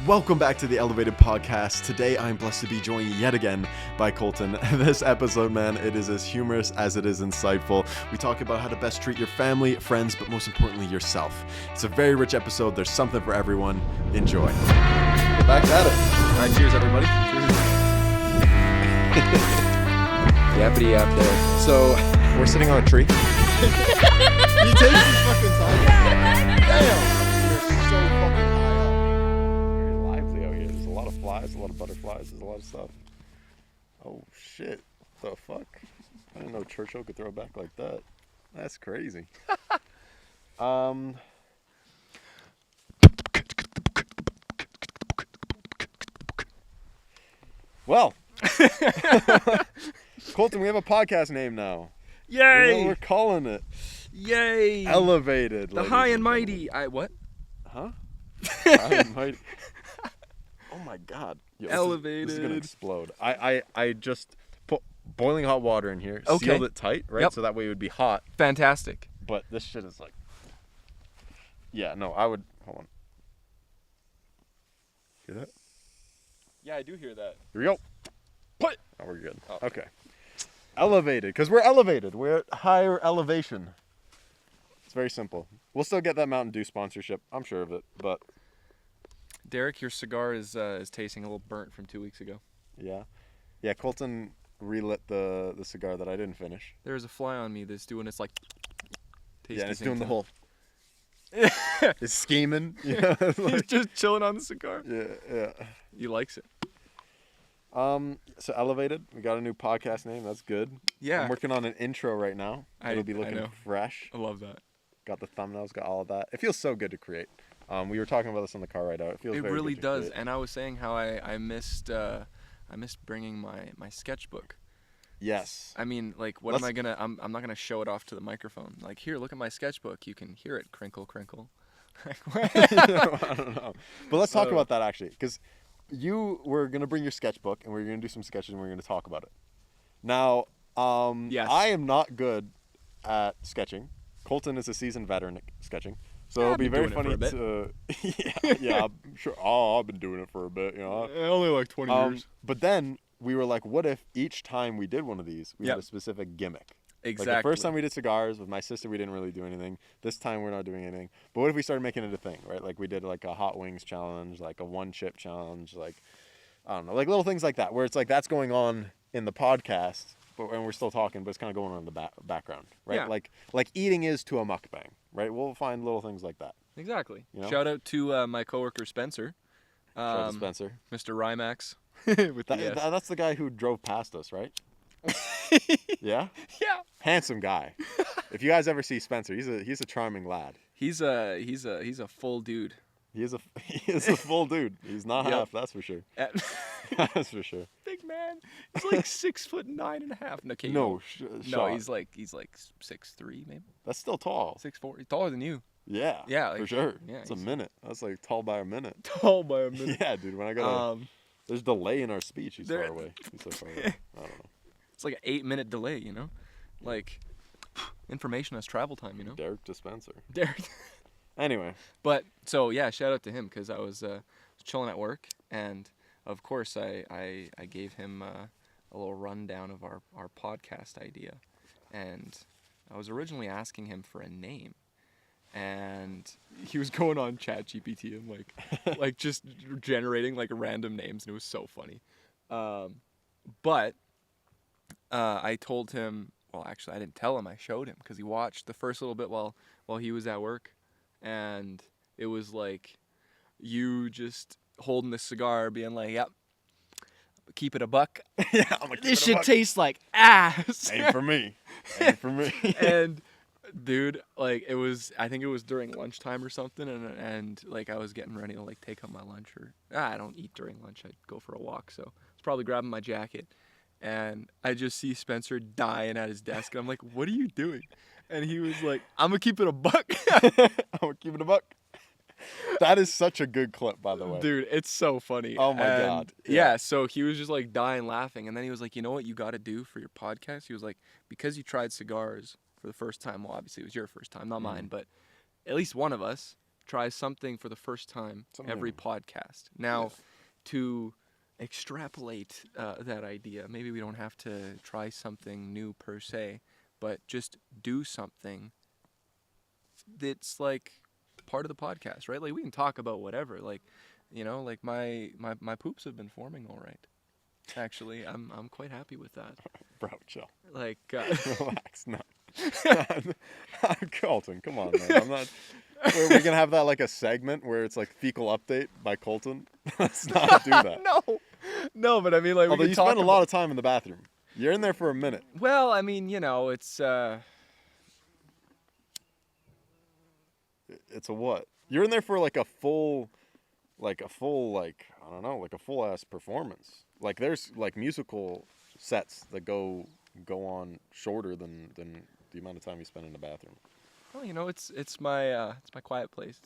Welcome back to the Elevated Podcast. Today I'm blessed to be joined yet again by Colton. This episode, man, it is as humorous as it is insightful. We talk about how to best treat your family, friends, but most importantly, yourself. It's a very rich episode. There's something for everyone. Enjoy. Get back at it. All right, cheers, everybody. Yappity yap there. So, we're sitting on a tree. You take this fucking time. Damn. Flies, a lot of butterflies, there's a lot of stuff. Oh shit, the fuck? I didn't know Churchill could throw it back like that. That's crazy. Well, Colton, we have a podcast name now. Yay! You know what we're calling it? Yay! Elevated. The High and Mighty. What? Huh? High and Mighty. Oh my god. Yo, Elevated. This is gonna explode. I just put boiling hot water in here, Okay. sealed it tight, right? Yep. So that way it would be hot. Fantastic. But this shit is like, yeah, no, I would, hold on. Hear that? Yeah, I do hear that. Here we go. What? Oh, we're good. Oh. Okay. Elevated, because we're elevated. We're at higher elevation. It's very simple. We'll still get that Mountain Dew sponsorship. I'm sure of it, but. Derek, your cigar is tasting a little burnt from 2 weeks ago. Yeah. Yeah, Colton relit the cigar that I didn't finish. There's a fly on me that's doing its like. Yeah, it's doing the whole. Yeah. It's scheming. You know, it's He's like, just chilling on the cigar. yeah. He likes it. So Elevated, we got a new podcast name. That's good. Yeah. I'm working on an intro right now. It'll be I looking know. fresh. I love that. Got the thumbnails, got all of that. It feels so good to create. We were talking about this on the car ride out. It feels It very really good to does. create. And I was saying how I missed bringing my sketchbook. Yes. I mean, like, what am I gonna? I'm not gonna show it off to the microphone. Like, here, look at my sketchbook. You can hear it crinkle, crinkle. I don't know. But let's talk about that actually, because you were gonna bring your sketchbook and we're gonna do some sketches and we're gonna talk about it. Now, Yes. I am not good at sketching. Colton is a seasoned veteran at sketching, so it'll I've be been very doing it funny to. yeah, I'm sure. Oh, I've been doing it for a bit, you know. Only like 20 years. But then we were like, what if each time we did one of these, we had Yep. a specific gimmick? Exactly. Like the first time we did cigars with my sister, we didn't really do anything. This time we're not doing anything. But what if we started making it a thing, right? Like we did like a hot wings challenge, like a one chip challenge, like I don't know, like little things like that, where it's like that's going on in the podcast, and we're still talking, but it's kind of going on in the background, right? Yeah. Like eating is to a mukbang, right? We'll find little things like that. Exactly. You know? Shout out to my coworker Spencer. Shout out to Spencer. Mr. Rymax. With the S. That's the guy who drove past us, right? Yeah. Yeah. Handsome guy. If you guys ever see Spencer, he's a charming lad. He's a full dude. He is a full dude. He's not Yep. half, that's for sure. That's for sure. Big man. He's like 6'9.5". No, okay, No, no, shot. he's like 6'3", maybe That's still tall. 6'4". He's taller than you. Yeah. Yeah, for like, sure. yeah, It's a he's- minute. That's like tall by a minute. Tall by a minute. Yeah, dude. When I got there's delay in our speech. He's There- far away. He's so far away. I don't know. It's like an 8-minute delay, you know? Like, information has travel time, you know? Derek to Spencer. Derek. Anyway. But, so, yeah, shout out to him, because I was chilling at work, and, of course, I gave him a little rundown of our podcast idea. And I was originally asking him for a name. And he was going on ChatGPT and, like just generating, like, random names, and it was so funny. But I told him, well, actually, I didn't tell him. I showed him because he watched the first little bit while he was at work. And it was like you just holding the cigar being like, yep, keep it a buck. Yeah, I'm gonna keep This it a shit buck. tastes like ass. Ain't for me. Ain't for me. And, dude, like, I think it was during lunchtime or something. And like, I was getting ready to, like, take up my lunch. I don't eat during lunch. I go for a walk. So I was probably grabbing my jacket. And I just see Spencer dying at his desk. And I'm like, what are you doing? And he was like, I'm going to keep it a buck. I'm gonna keep it a buck. That is such a good clip, by the way. Dude, it's so funny. Oh my And, God. Yeah, so he was just like dying laughing. And then he was like, you know what you got to do for your podcast? He was like, because you tried cigars for the first time. Well, obviously it was your first time, not mine. But at least one of us try something for the first time Something every new. podcast. Now, Yeah. to extrapolate that idea, maybe we don't have to try something new per se, but just do something that's like part of the podcast, right? Like we can talk about whatever. Like, like my poops have been forming all right. Actually, I'm quite happy with that. Bro, chill. Like, Relax. No. Colton, come on, man. I'm not. We're gonna have that like a segment where it's like fecal update by Colton. Let's not do that. no, but I mean, like, Although you spend a lot of time in the bathroom. You're in there for a minute. Well, I mean, it's It's a what? You're in there for like a full I don't know, like a full ass performance. Like there's like musical sets that go on shorter than the amount of time you spend in the bathroom. well, it's my quiet place.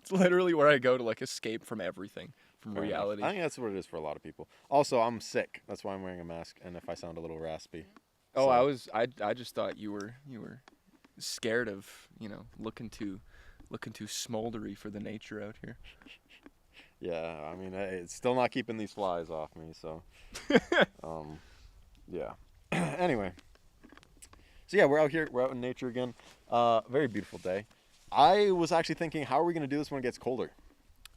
It's literally where I go to like escape from everything, from Fair enough. reality. I think that's what it is for a lot of people. Also, I'm sick. That's why I'm wearing a mask, and if I sound a little raspy. Oh, So- I just thought you were scared of, looking too smoldery for the nature out here. Yeah, I mean, it's still not keeping these flies off me, so. Yeah. Anyway. So yeah, we're out here. We're out in nature again. Very beautiful day. I was actually thinking, how are we going to do this when it gets colder?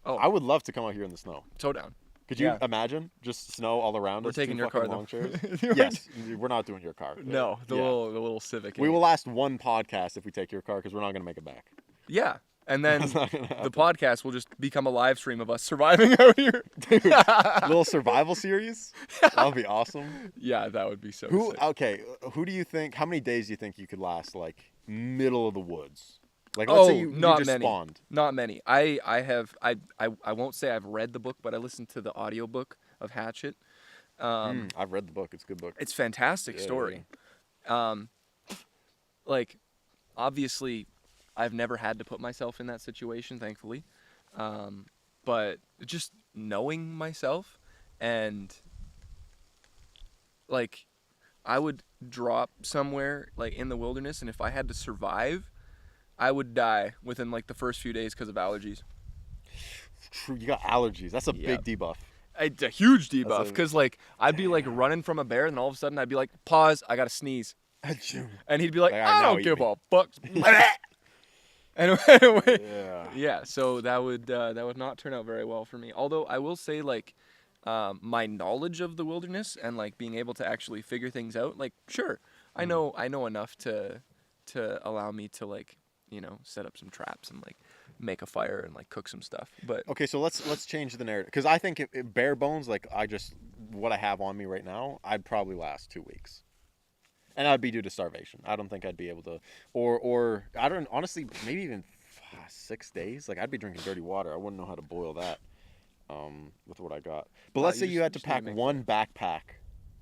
Oh, I would love to come out here in the snow. so down. Could you Yeah. imagine just snow all around We're us? taking two your fucking car, long though. chairs? Yes, we're not doing your car. No, the Yeah. little Civic. We will last one podcast if we take your car because we're not going to make it back. Yeah, and then That's not gonna the happen. podcast will just become a live stream of us surviving out here. Dude, little survival series? That would be awesome. Yeah, that would be so sick. Okay, who do you think, how many days do you think you could last, like, middle of the woods? Like, let's say you not just many. spawned. Not many. I won't say I've read the book, but I listened to the audiobook of Hatchet. I've read the book. It's a good book. It's a fantastic Yeah, story. Like, obviously, I've never had to put myself in that situation, thankfully. But just knowing myself and, like, I would drop somewhere, like, in the wilderness, and if I had to survive, I would die within, like, the first few days because of allergies. True, you got allergies. That's a Yep. big debuff. It's a huge debuff That's a- because, like, I'd be, like, running from a bear, and all of a sudden I'd be like, pause, I got to sneeze. And he'd be like, Like, I now don't eat give me. a fuck. Anyway, Yeah. yeah, so that would not turn out very well for me. Although I will say, like, my knowledge of the wilderness and, like, being able to actually figure things out, like, sure, I know enough to allow me to, like, set up some traps and, like, make a fire and, like, cook some stuff. But Okay, so let's change the narrative. Because I think if bare bones, like, what I have on me right now, I'd probably last 2 weeks. And that'd be due to starvation. I don't think I'd be able to, or I don't, honestly, maybe even 6 days. Like, I'd be drinking dirty water. I wouldn't know how to boil that with what I got. But let's say you had to just need to pack make one backpack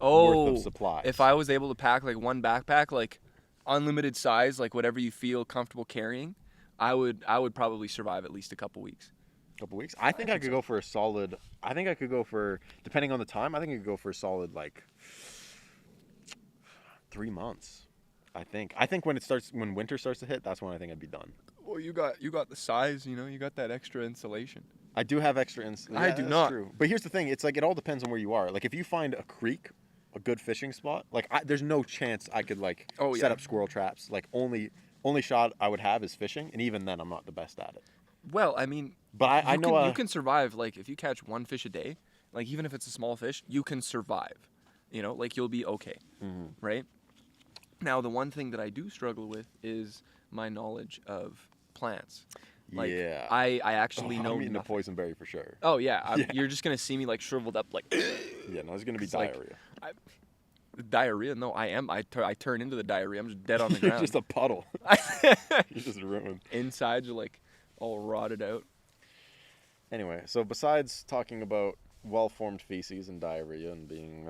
worth oh, of supplies. if I was able to pack, like, one backpack, like, unlimited size, like, whatever you feel comfortable carrying, I would probably survive at least a couple weeks. Couple weeks. I think I could go for a solid. I think I could go for, depending on the time. I think I could go for a solid, like, 3 months. I think when winter starts to hit, that's when I think I'd be done. Well, you got the size, you got that extra insulation. I do have extra insulation. I do not. True. But here's the thing: it's like it all depends on where you are. Like, if you find a creek, a good fishing spot, like, there's no chance I could, like, Oh, set yeah. up squirrel traps. Like, only shot I would have is fishing, and even then, I'm not the best at it. Well, I mean, But I know you can survive. Like, if you catch one fish a day, like, even if it's a small fish, you can survive. Like, you'll be okay, right? Now, the one thing that I do struggle with is my knowledge of plants. Like, yeah. I actually know I'm eating a nothing. poison berry for sure. Oh yeah, Yeah. you're just gonna see me, like, shriveled up, like Yeah, no, it's gonna be It's like- diarrhea. diarrhea. No, I am. I turn into the diarrhea. I'm just dead on the You're ground. just a puddle. You're just ruined. Inside, you're, like, all rotted out. Anyway, so besides talking about well-formed feces and diarrhea and being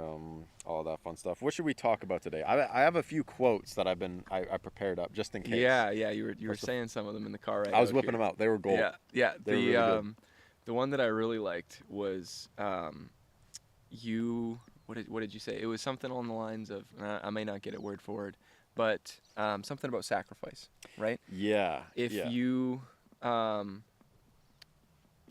all that fun stuff, what should we talk about today? I have a few quotes that I prepared up just in case. Yeah, you were What's the- saying some of them in the car right I was out whipping here. them out. They were gold. Yeah. They were really good. The one that I really liked was what did you say? It was something along the lines of, I may not get it word for word, but something about sacrifice, right? Yeah. If yeah. you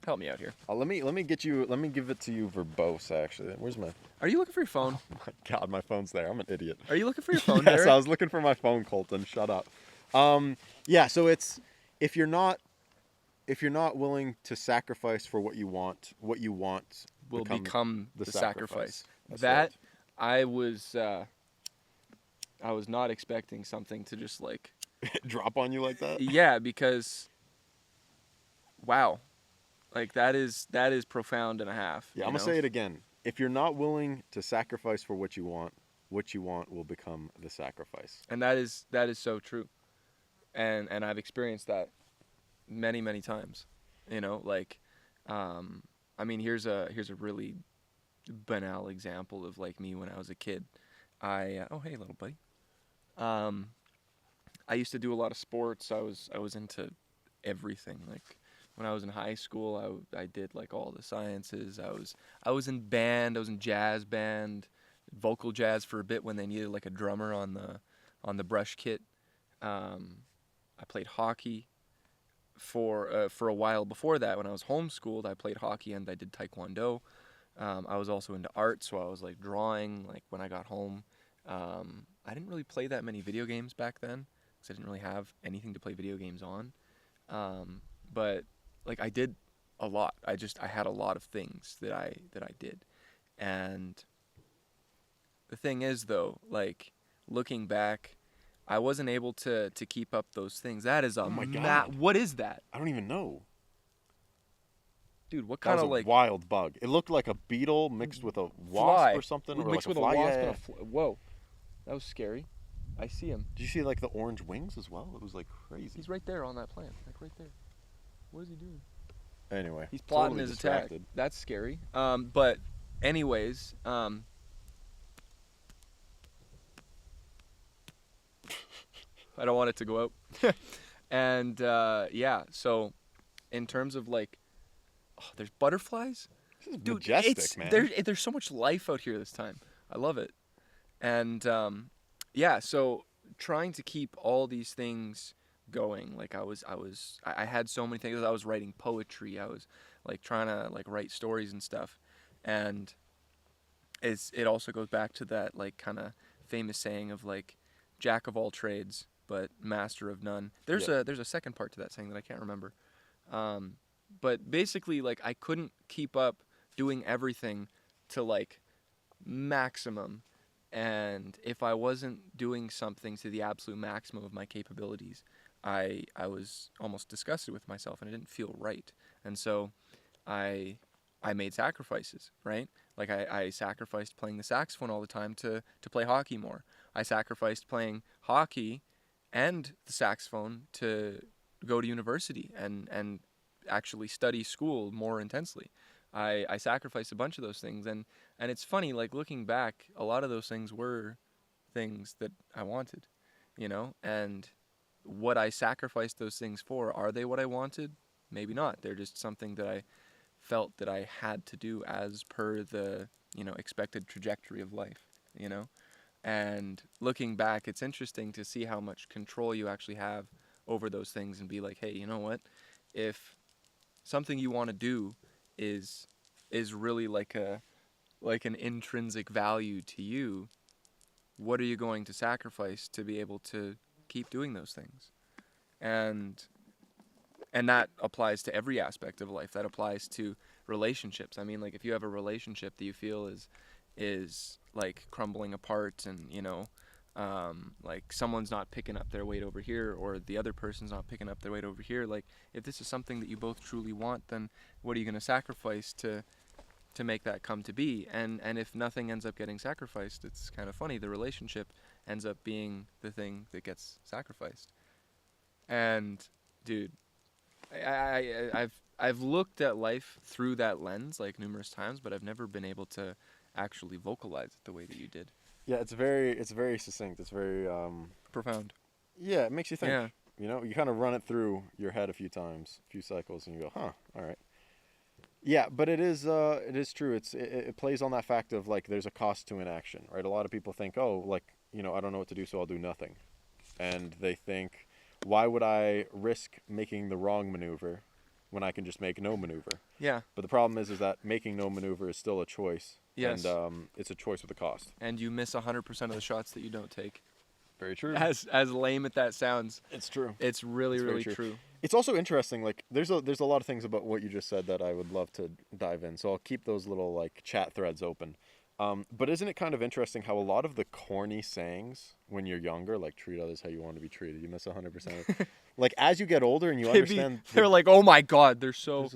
Help me out here. Let me give it to you verbose. Actually, where's my? Are you looking for your phone? Oh my God, my phone's there. I'm an idiot. Are you looking for your phone, Yes, Derek? I was looking for my phone, Colton. Shut up. Yeah. So it's if you're not willing to sacrifice for what you want Will become the sacrifice. That's That I was not expecting something to just like drop on you like that. yeah, because wow, like that is profound and a half. Yeah, I'm gonna say it again. If you're not willing to sacrifice for what you want will become the sacrifice. And that is so true, and I've experienced that many times. Like, I mean, here's a really banal example of like me when I was a kid. Oh hey little buddy. I used to do a lot of sports. I was into everything. Like when I was in high school, I did like all the sciences. I was in band. I was in jazz band, vocal jazz for a bit when they needed like a drummer on the brush kit. I played hockey for a while before that. When I was homeschooled, I played hockey and I did taekwondo. I was also into art, so I was like drawing. Like when I got home, I didn't really play that many video games back then because I didn't really have anything to play video games on. But like I did a lot. I had a lot of things that I did, and the thing is though, like looking back, I wasn't able to keep up those things. That is Oh my God. What is that? I don't even know. Dude, what That kind was of a like wild bug. It looked like a beetle mixed with a wasp fly or something, or mixed like with a a fly. wasp Yeah. and a whoa, that was scary. I see him. Did you see like the orange wings as well? It was like crazy. He's right there on that plant, like right there. What is he doing? Anyway, He's plotting totally his distracted. attack. That's scary. But anyways, I don't want it to go out. And yeah, so in terms of like, oh, there's butterflies. This is Dude, majestic, man. There's so much life out here this time. I love it. And yeah, so trying to keep all these things going, like I had so many things. I was writing poetry. I was like trying to like write stories and stuff. And it also goes back to that like kind of famous saying of like jack of all trades but master of none. There's a second part to that saying that I can't remember. But basically like I couldn't keep up doing everything to like maximum, and if I wasn't doing something to the absolute maximum of my capabilities, I was almost disgusted with myself and it didn't feel right. And so I made sacrifices, right? Like I sacrificed playing the saxophone all the time to play hockey more. I sacrificed playing hockey and the saxophone to go to university and actually study school more intensely. I sacrificed a bunch of those things, and it's funny, like looking back, a lot of those things were things that I wanted, and what I sacrificed those things for, are they what I wanted? Maybe not. They're just something that I felt that I had to do as per the, expected trajectory of life, And looking back, it's interesting to see how much control you actually have over those things and be like, hey, you know what? If something you want to do is really like an intrinsic value to you, what are you going to sacrifice to be able to keep doing those things? And that applies to every aspect of life. That applies to relationships. I mean, like if you have a relationship that you feel is like crumbling apart, and like someone's not picking up their weight over here, or the other person's not picking up their weight over here, like if this is something that you both truly want, then what are you going to sacrifice to make that come to be? And if nothing ends up getting sacrificed, it's kind of funny, the relationship ends up being the thing that gets sacrificed. And dude, I've looked at life through that lens like numerous times, but I've never been able to actually vocalize it the way that you did. Yeah, it's very succinct. It's very Profound. Yeah, it makes you think. Yeah. You kind of run it through your head a few times, a few cycles, and you go, huh, all right. Yeah, but it is true. It plays on that fact of like there's a cost to inaction, right? A lot of people think, oh, like, I don't know what to do, so I'll do nothing. And they think, why would I risk making the wrong maneuver when I can just make no maneuver. Yeah. But the problem is that making no maneuver is still a choice. Yes. And it's a choice with a cost. And you miss 100% of the shots that you don't take. Very true. As lame as that sounds, It's true. it's really, It's very really true. true. It's also interesting, like, there's a lot of things about what you just said that I would love to dive in. So I'll keep those little, like, chat threads open. But isn't it kind of interesting how a lot of the corny sayings when you're younger, like, treat others how you want to be treated, you miss 100% of it. Like, as you get older and you understand... They're like, oh my God, they're so...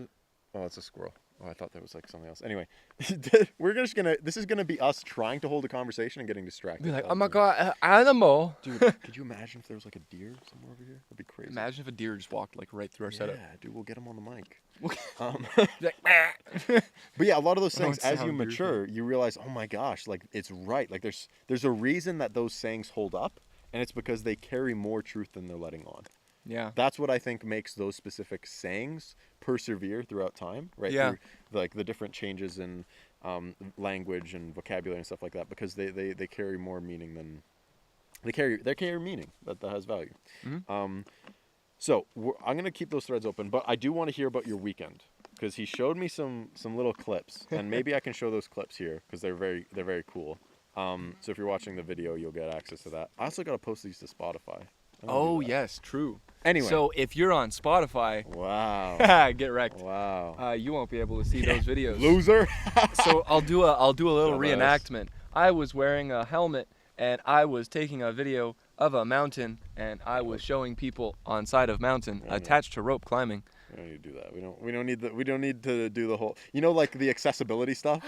Oh, it's a squirrel. Oh, I thought that was like something else. Anyway, this is gonna be us trying to hold a conversation and getting distracted. Be like, oh my God, animal. Dude, could you imagine if there was like a deer somewhere over here? That'd be crazy. Imagine if a deer just walked like right through our setup. Yeah, dude, we'll get him on the mic. Like, But yeah, a lot of those things, Don't as you sound mature, you realize, oh my gosh, like it's right. Like there's a reason that those sayings hold up, and it's because they carry more truth than they're letting on. yeah. That's what I think makes those specific sayings persevere throughout time, right? Yeah. Through, like the different changes in language and vocabulary and stuff like that, because they carry more meaning than they carry meaning that has value. Mm-hmm. So I'm gonna keep those threads open, but I do want to hear about your weekend because he showed me some little clips, and maybe I can show those clips here because they're very cool. So if you're watching the video, you'll get access to that. I also gotta post these to Spotify. Oh, yes, true. Anyway. So if you're on Spotify, Wow. get wrecked. Wow. You won't be able to see those videos. Loser. So I'll do a little Dumbass. reenactment. I was wearing a helmet and I was taking a video of a mountain and I was showing people on side of mountain attached to rope climbing. We don't need to do that. We don't need to do the whole, like the accessibility stuff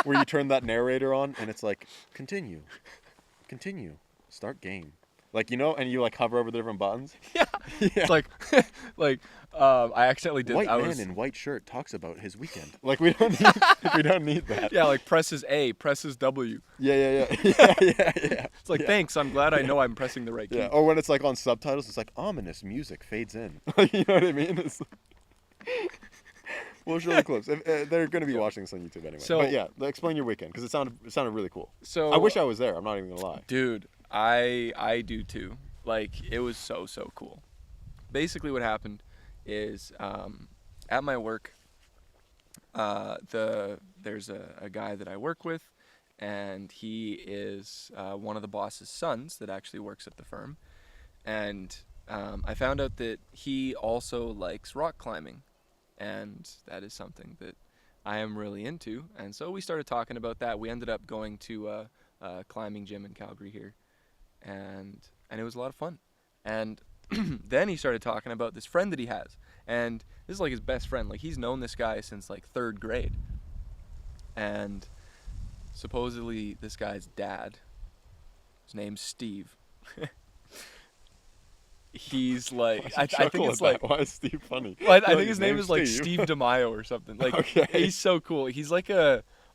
where you turn that narrator on and it's like continue, start game. Like, and you like hover over the different buttons. Yeah. It's like I accidentally did. White man in white shirt talks about his weekend. Like we don't need that. Yeah, like presses A, presses W. Yeah. It's like, thanks, I'm glad I know I'm pressing the right key. Yeah. Or when it's like on subtitles, it's like ominous music fades in. You know what I mean? We'll show the clips. They're going to be watching this on YouTube anyway. So, but yeah, explain your weekend because it sounded really cool. So I wish I was there. I'm not even gonna lie. Dude, I do too. Like, it was so cool. Basically what happened is at my work, there's a guy that I work with, and he is one of the boss's sons that actually works at the firm. And I found out that he also likes rock climbing, and that is something that I am really into. And so we started talking about that. We ended up going to a climbing gym in Calgary here, and it was a lot of fun. And then he started talking about this friend that he has, and this is like his best friend. Like, he's known this guy since like 3rd grade, and supposedly this guy's dad, his name's Steve. He's like, I think it's like, why is Steve funny? well, I think his name is like Steve DeMaio or something. Like, Okay. He's so cool. He's like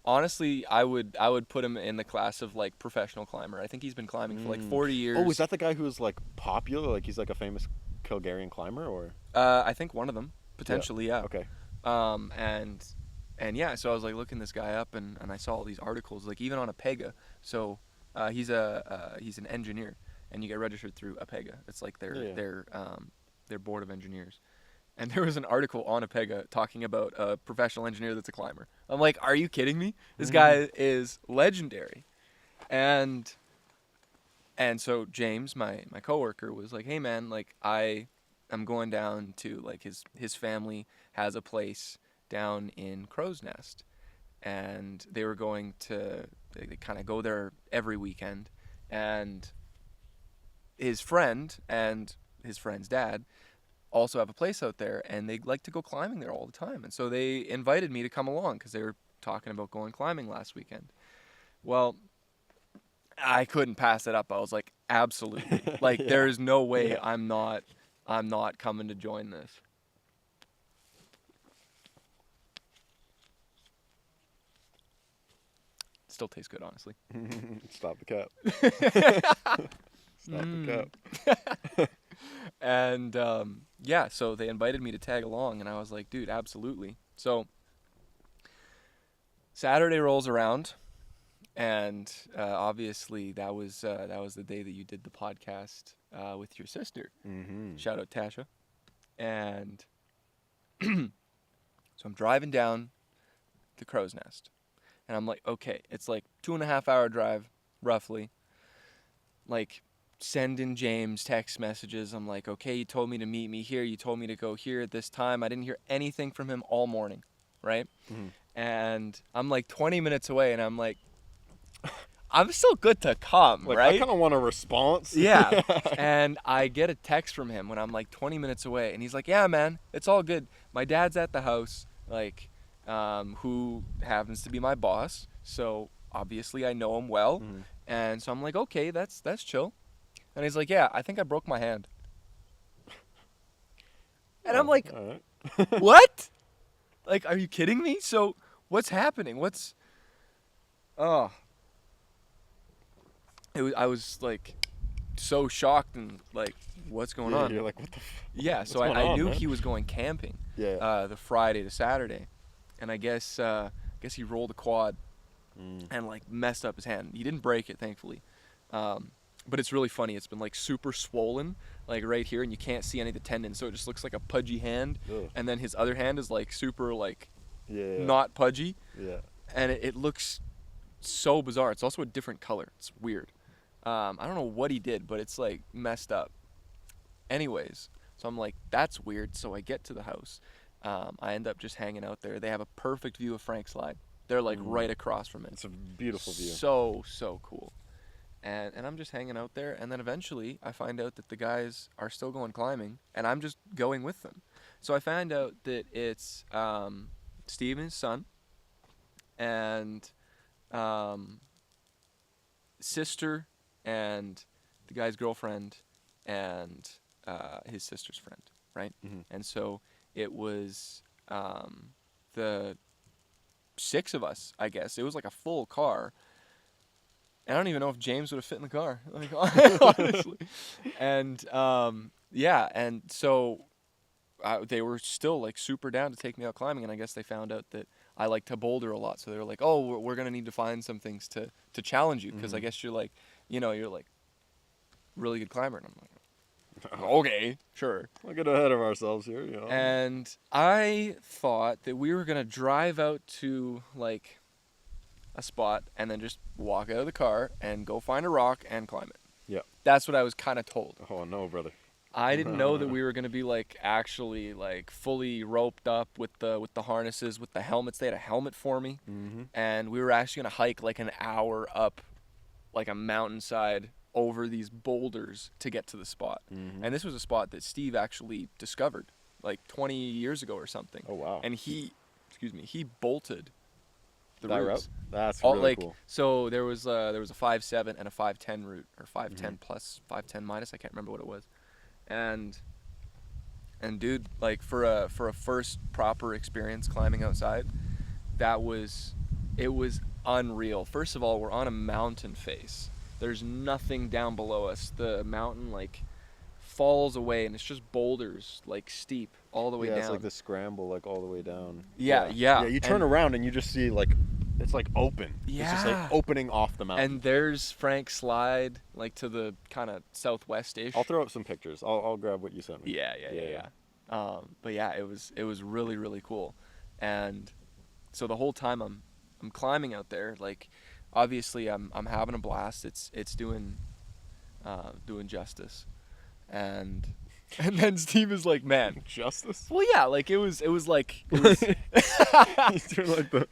honestly, I would put him in the class of like professional climber. I think he's been climbing for like 40 years. Oh, is that the guy who's like popular? Like he's like a famous Calgarian climber, or? I think one of them, potentially, yeah. Okay. And yeah, so I was like looking this guy up, and I saw all these articles, like even on Apega. So he's an engineer, and you get registered through Apega. It's like their board of engineers. And there was an article on Apega talking about a professional engineer that's a climber. I'm like, are you kidding me? This guy is legendary. And so James, my coworker, was like, hey man, like I'm going down to, like, his family has a place down in Crow's Nest. And they were going to, they kind of go there every weekend. And his friend and his friend's dad also have a place out there, and they like to go climbing there all the time. And so they invited me to come along because they were talking about going climbing last weekend. Well, I couldn't pass it up. I was like, absolutely. Like, Yeah. there is no way Yeah. I'm not coming to join this. It still tastes good, honestly. Stop the cap. Stop the cap. And yeah, so they invited me to tag along, and I was like, dude, absolutely. So Saturday rolls around, and obviously that was the day that you did the podcast with your sister. Mm-hmm. Shout out Tasha. And So I'm driving down the Crow's Nest. And I'm like, okay, it's like 2.5 hour drive, roughly. Like, sending James text messages. I'm like, okay, you told me to meet me here. You told me to go here at this time. I didn't hear anything from him all morning, right? Mm-hmm. And I'm like 20 minutes away, and I'm like, I'm still good to come, Like, right? I kind of want a response. Yeah. And I get a text from him when I'm like 20 minutes away, and he's like, yeah, man, it's all good. My dad's at the house, like, who happens to be my boss. So obviously I know him well. Mm-hmm. And so I'm like, okay, that's chill. And he's like, yeah, I think I broke my hand. And I'm like, all right. what? Like, are you kidding me? So what's happening? Oh. I was like so shocked and like, what's going on? You're like, what the Yeah, so going I on, knew man? he was going camping. Yeah. The Friday to Saturday. And I guess he rolled a quad and like messed up his hand. He didn't break it, thankfully. But it's really funny. It's been like super swollen, like right here, and you can't see any of the tendons, so it just looks like a pudgy hand. Ugh. And then his other hand is like super like Yeah. not pudgy, Yeah. and it looks so bizarre. It's also a different color. It's weird. I don't know what he did, but it's like messed up. Anyways, so I'm like, that's weird. So I get to the house. I end up just hanging out there. They have a perfect view of Frank Slide. They're like right across from it. It's a beautiful view. So cool. And I'm just hanging out there, and then eventually I find out that the guys are still going climbing, and I'm just going with them. So I find out that it's Steve and his son, and sister, and the guy's girlfriend, and his sister's friend, right? Mm-hmm. And so it was the 6 of us, I guess. It was like a full car. I don't even know if James would have fit in the car, like, honestly. And yeah, and so they were still like super down to take me out climbing, and I guess they found out that I like to boulder a lot, so they were like, "Oh, we're gonna need to find some things to challenge you, because I guess you're like, you're like really good climber." And I'm like, "Okay, sure." We'll get ahead of ourselves here, you know. And I thought that we were gonna drive out to like a spot and then just walk out of the car and go find a rock and climb it. Yeah. That's what I was kind of told. Oh no, brother. I didn't know that we were going to be like actually like fully roped up with the harnesses, with the helmets. They had a helmet for me. Mm-hmm. And we were actually going to hike like an hour up like a mountainside over these boulders to get to the spot. Mm-hmm. And this was a spot that Steve actually discovered like 20 years ago or something. Oh wow. And he bolted the that routes. route? That's All, really like, cool. So there was a 5.7 and a 5.10 route, or 5.10 plus 5.10 minus. I can't remember what it was. And dude, like for a first proper experience climbing outside, it was unreal. First of all, we're on a mountain face. There's nothing down below us. The mountain like falls away, and it's just boulders like steep all the way down. Yeah, it's like the scramble like all the way down. Yeah. Yeah, you turn around and you just see like it's like open. Yeah. It's just like opening off the mountain. And there's Frank Slide like to the kind of southwest-ish. I'll throw up some pictures. I'll grab what you sent me. Yeah. But yeah, it was really, really cool. And so the whole time I'm climbing out there, like obviously I'm having a blast. It's doing justice. And then Steve is like, man, Justice? well, yeah, like it was like He's doing like the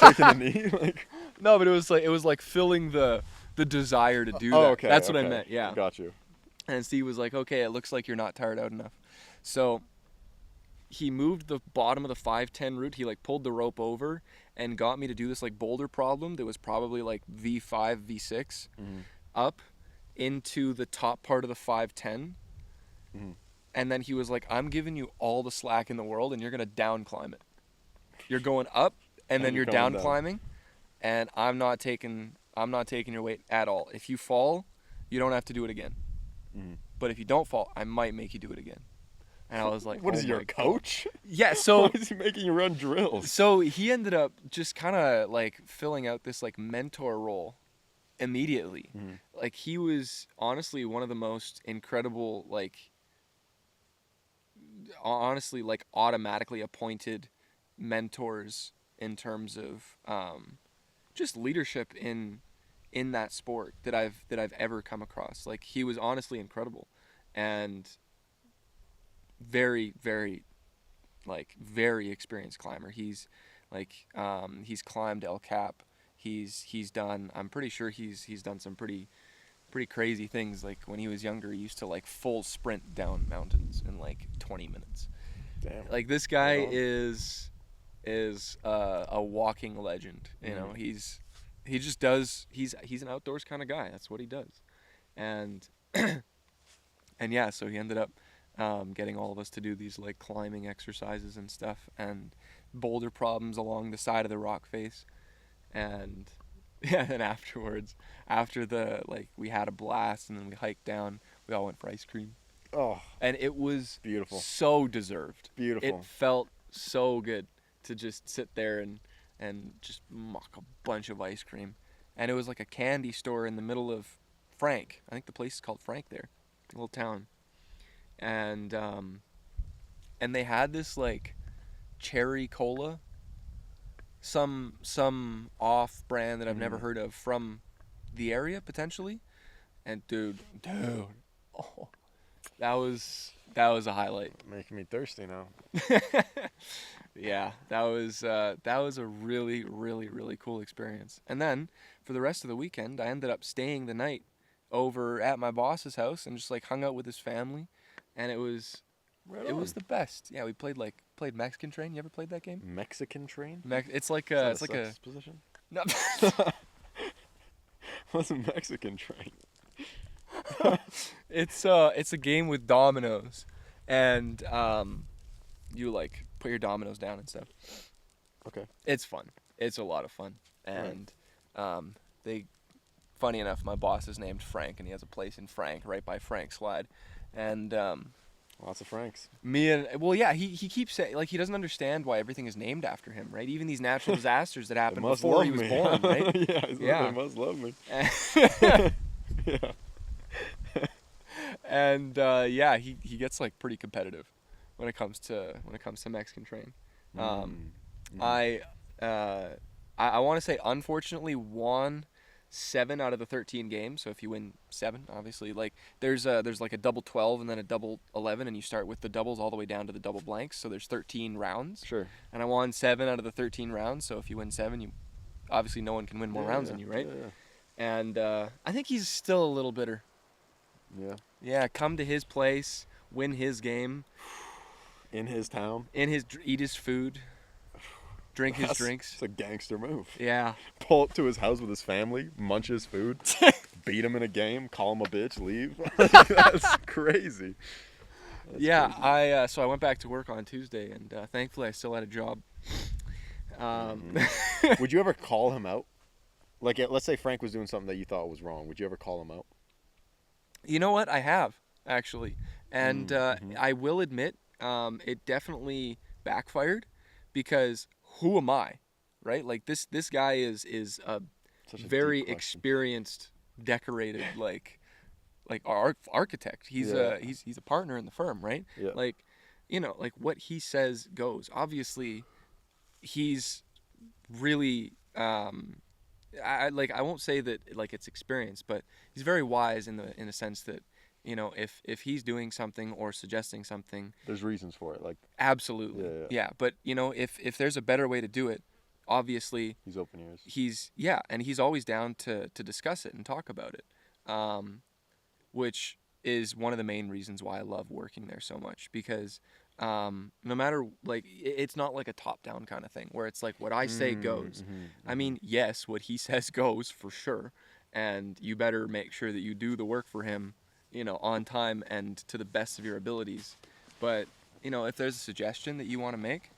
taking a knee, like. No, but it was like filling the desire to do that. Okay. That's what I meant. Yeah. Got you. And Steve was like, okay, it looks like you're not tired out enough. So he moved the bottom of the 5.10 route. He like pulled the rope over and got me to do this like boulder problem that was probably like V5, V6 up into the top part of the 5.10. And then he was like, I'm giving you all the slack in the world, and you're going to down climb it. You're going up, and then you're down climbing, and I'm not taking your weight at all. If you fall, you don't have to do it again. But if you don't fall, I might make you do it again. And I was like, what is he, your coach? Yeah, so why is he making you run drills? So he ended up just kind of like filling out this like mentor role immediately. Like he was honestly one of the most incredible like honestly like automatically appointed mentors in terms of just leadership in that sport that I've ever come across. Like, he was honestly incredible, and very, very, like, very experienced climber. He's he's climbed El Cap. He's done, I'm pretty sure he's done some pretty crazy things. Like, when he was younger, he used to like full sprint down mountains in like 20 minutes. Damn. Like, this guy is a walking legend. You know, he's an outdoors kind of guy. That's what he does. And and yeah, so he ended up getting all of us to do these like climbing exercises and stuff, and boulder problems along the side of the rock face. And yeah, and afterwards, after we had a blast, and then we hiked down, we all went for ice cream. Oh, and it was beautiful. So deserved. Beautiful. It felt so good to just sit there and just muck a bunch of ice cream. And it was like a candy store in the middle of Frank. I think the place is called Frank there, a little town. And they had this like cherry cola, some off brand that I've never heard of from the area potentially. And dude, oh, that was a highlight. Making me thirsty now. Yeah, that was a really, really, really cool experience. And then for the rest of the weekend, I ended up staying the night over at my boss's house and just like hung out with his family, and it was the best. Yeah, we played Mexican Train. You ever played that game? Mexican Train? It's like a position. No. What's a Mexican Train? It's a game with dominoes, and you like put your dominoes down and stuff. Okay. It's fun. It's a lot of fun. And funny enough, my boss is named Frank, and he has a place in Frank, right by Frank Slide. And lots of Franks. He keeps saying, like, he doesn't understand why everything is named after him, right? Even these natural disasters that happened before he was born, right? They must love me. Yeah. And he gets like pretty competitive when it comes to Mexican Train. I want to say, unfortunately, won 7 out of the 13 games. So if you win 7, obviously, like there's like a double 12 and then a double 11, and you start with the doubles all the way down to the double blanks. So there's 13 rounds. Sure. And I won 7 out of the 13 rounds. So if you win 7, you obviously no one can win more rounds than you, right? Yeah. And I think he's still a little bitter. Yeah. Yeah, come to his place, win his game. In his town. Eat his food. Drink his drinks. It's a gangster move. Yeah. Pull up to his house with his family, munch his food, beat him in a game, call him a bitch, leave. That's crazy. That's crazy. So I went back to work on Tuesday, and thankfully I still had a job. Would you ever call him out? Like, let's say Frank was doing something that you thought was wrong. Would you ever call him out? You know what? I have, actually. And I will admit, it definitely backfired, because who am I, right? Like, this guy is a very experienced, decorated, like architect. He's a partner in the firm, right? Yeah. Like, you know, like what he says goes. Obviously, he's really I won't say that like it's experience, but he's very wise in the sense that, you know, if he's doing something or suggesting something, there's reasons for it. Like, absolutely. Yeah. But you know, if there's a better way to do it, obviously he's open ears. And he's always down to discuss it and talk about it, which is one of the main reasons why I love working there so much, because no matter, like, it's not like a top-down kind of thing where it's like what I say goes. I mean, yes, what he says goes for sure, and you better make sure that you do the work for him, you know, on time and to the best of your abilities. But, you know, if there's a suggestion that you want to make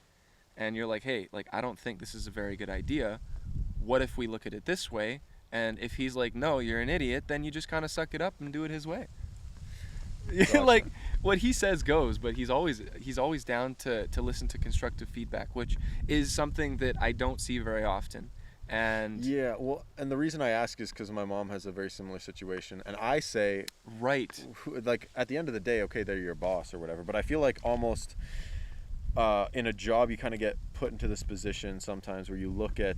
and you're like, hey, like, I don't think this is a very good idea, what if we look at it this way? And if he's like, no, you're an idiot, then you just kind of suck it up and do it his way. Gotcha. Like, what he says goes, but he's always down to listen to constructive feedback, which is something that I don't see very often. And Yeah, well, and the reason I ask is because my mom has a very similar situation, and I say, right. like, at the end of the day, okay, they're your boss or whatever, but I feel like almost in a job you kind of get put into this position sometimes where you look at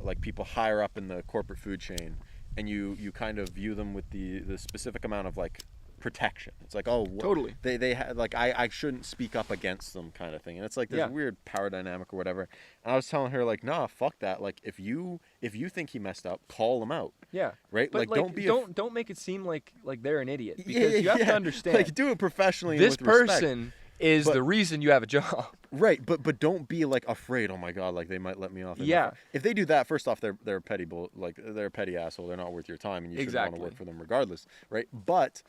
like people higher up in the corporate food chain, and you kind of view them with the specific amount of like protection. It's like, oh, Totally. they like I shouldn't speak up against them kind of thing, and it's like this weird power dynamic or whatever. And I was telling her like, nah, fuck that. Like if you think he messed up, call him out. Yeah. Right. But like don't make it seem like they're an idiot, because you have to understand, like do it professionally. This and with person respect. is the reason you have a job. Right, but don't be like afraid. Oh my god, like they might let me off. If they do that, first off, they're a petty like they're a petty asshole. They're not worth your time, and you shouldn't want to work for them regardless, right? But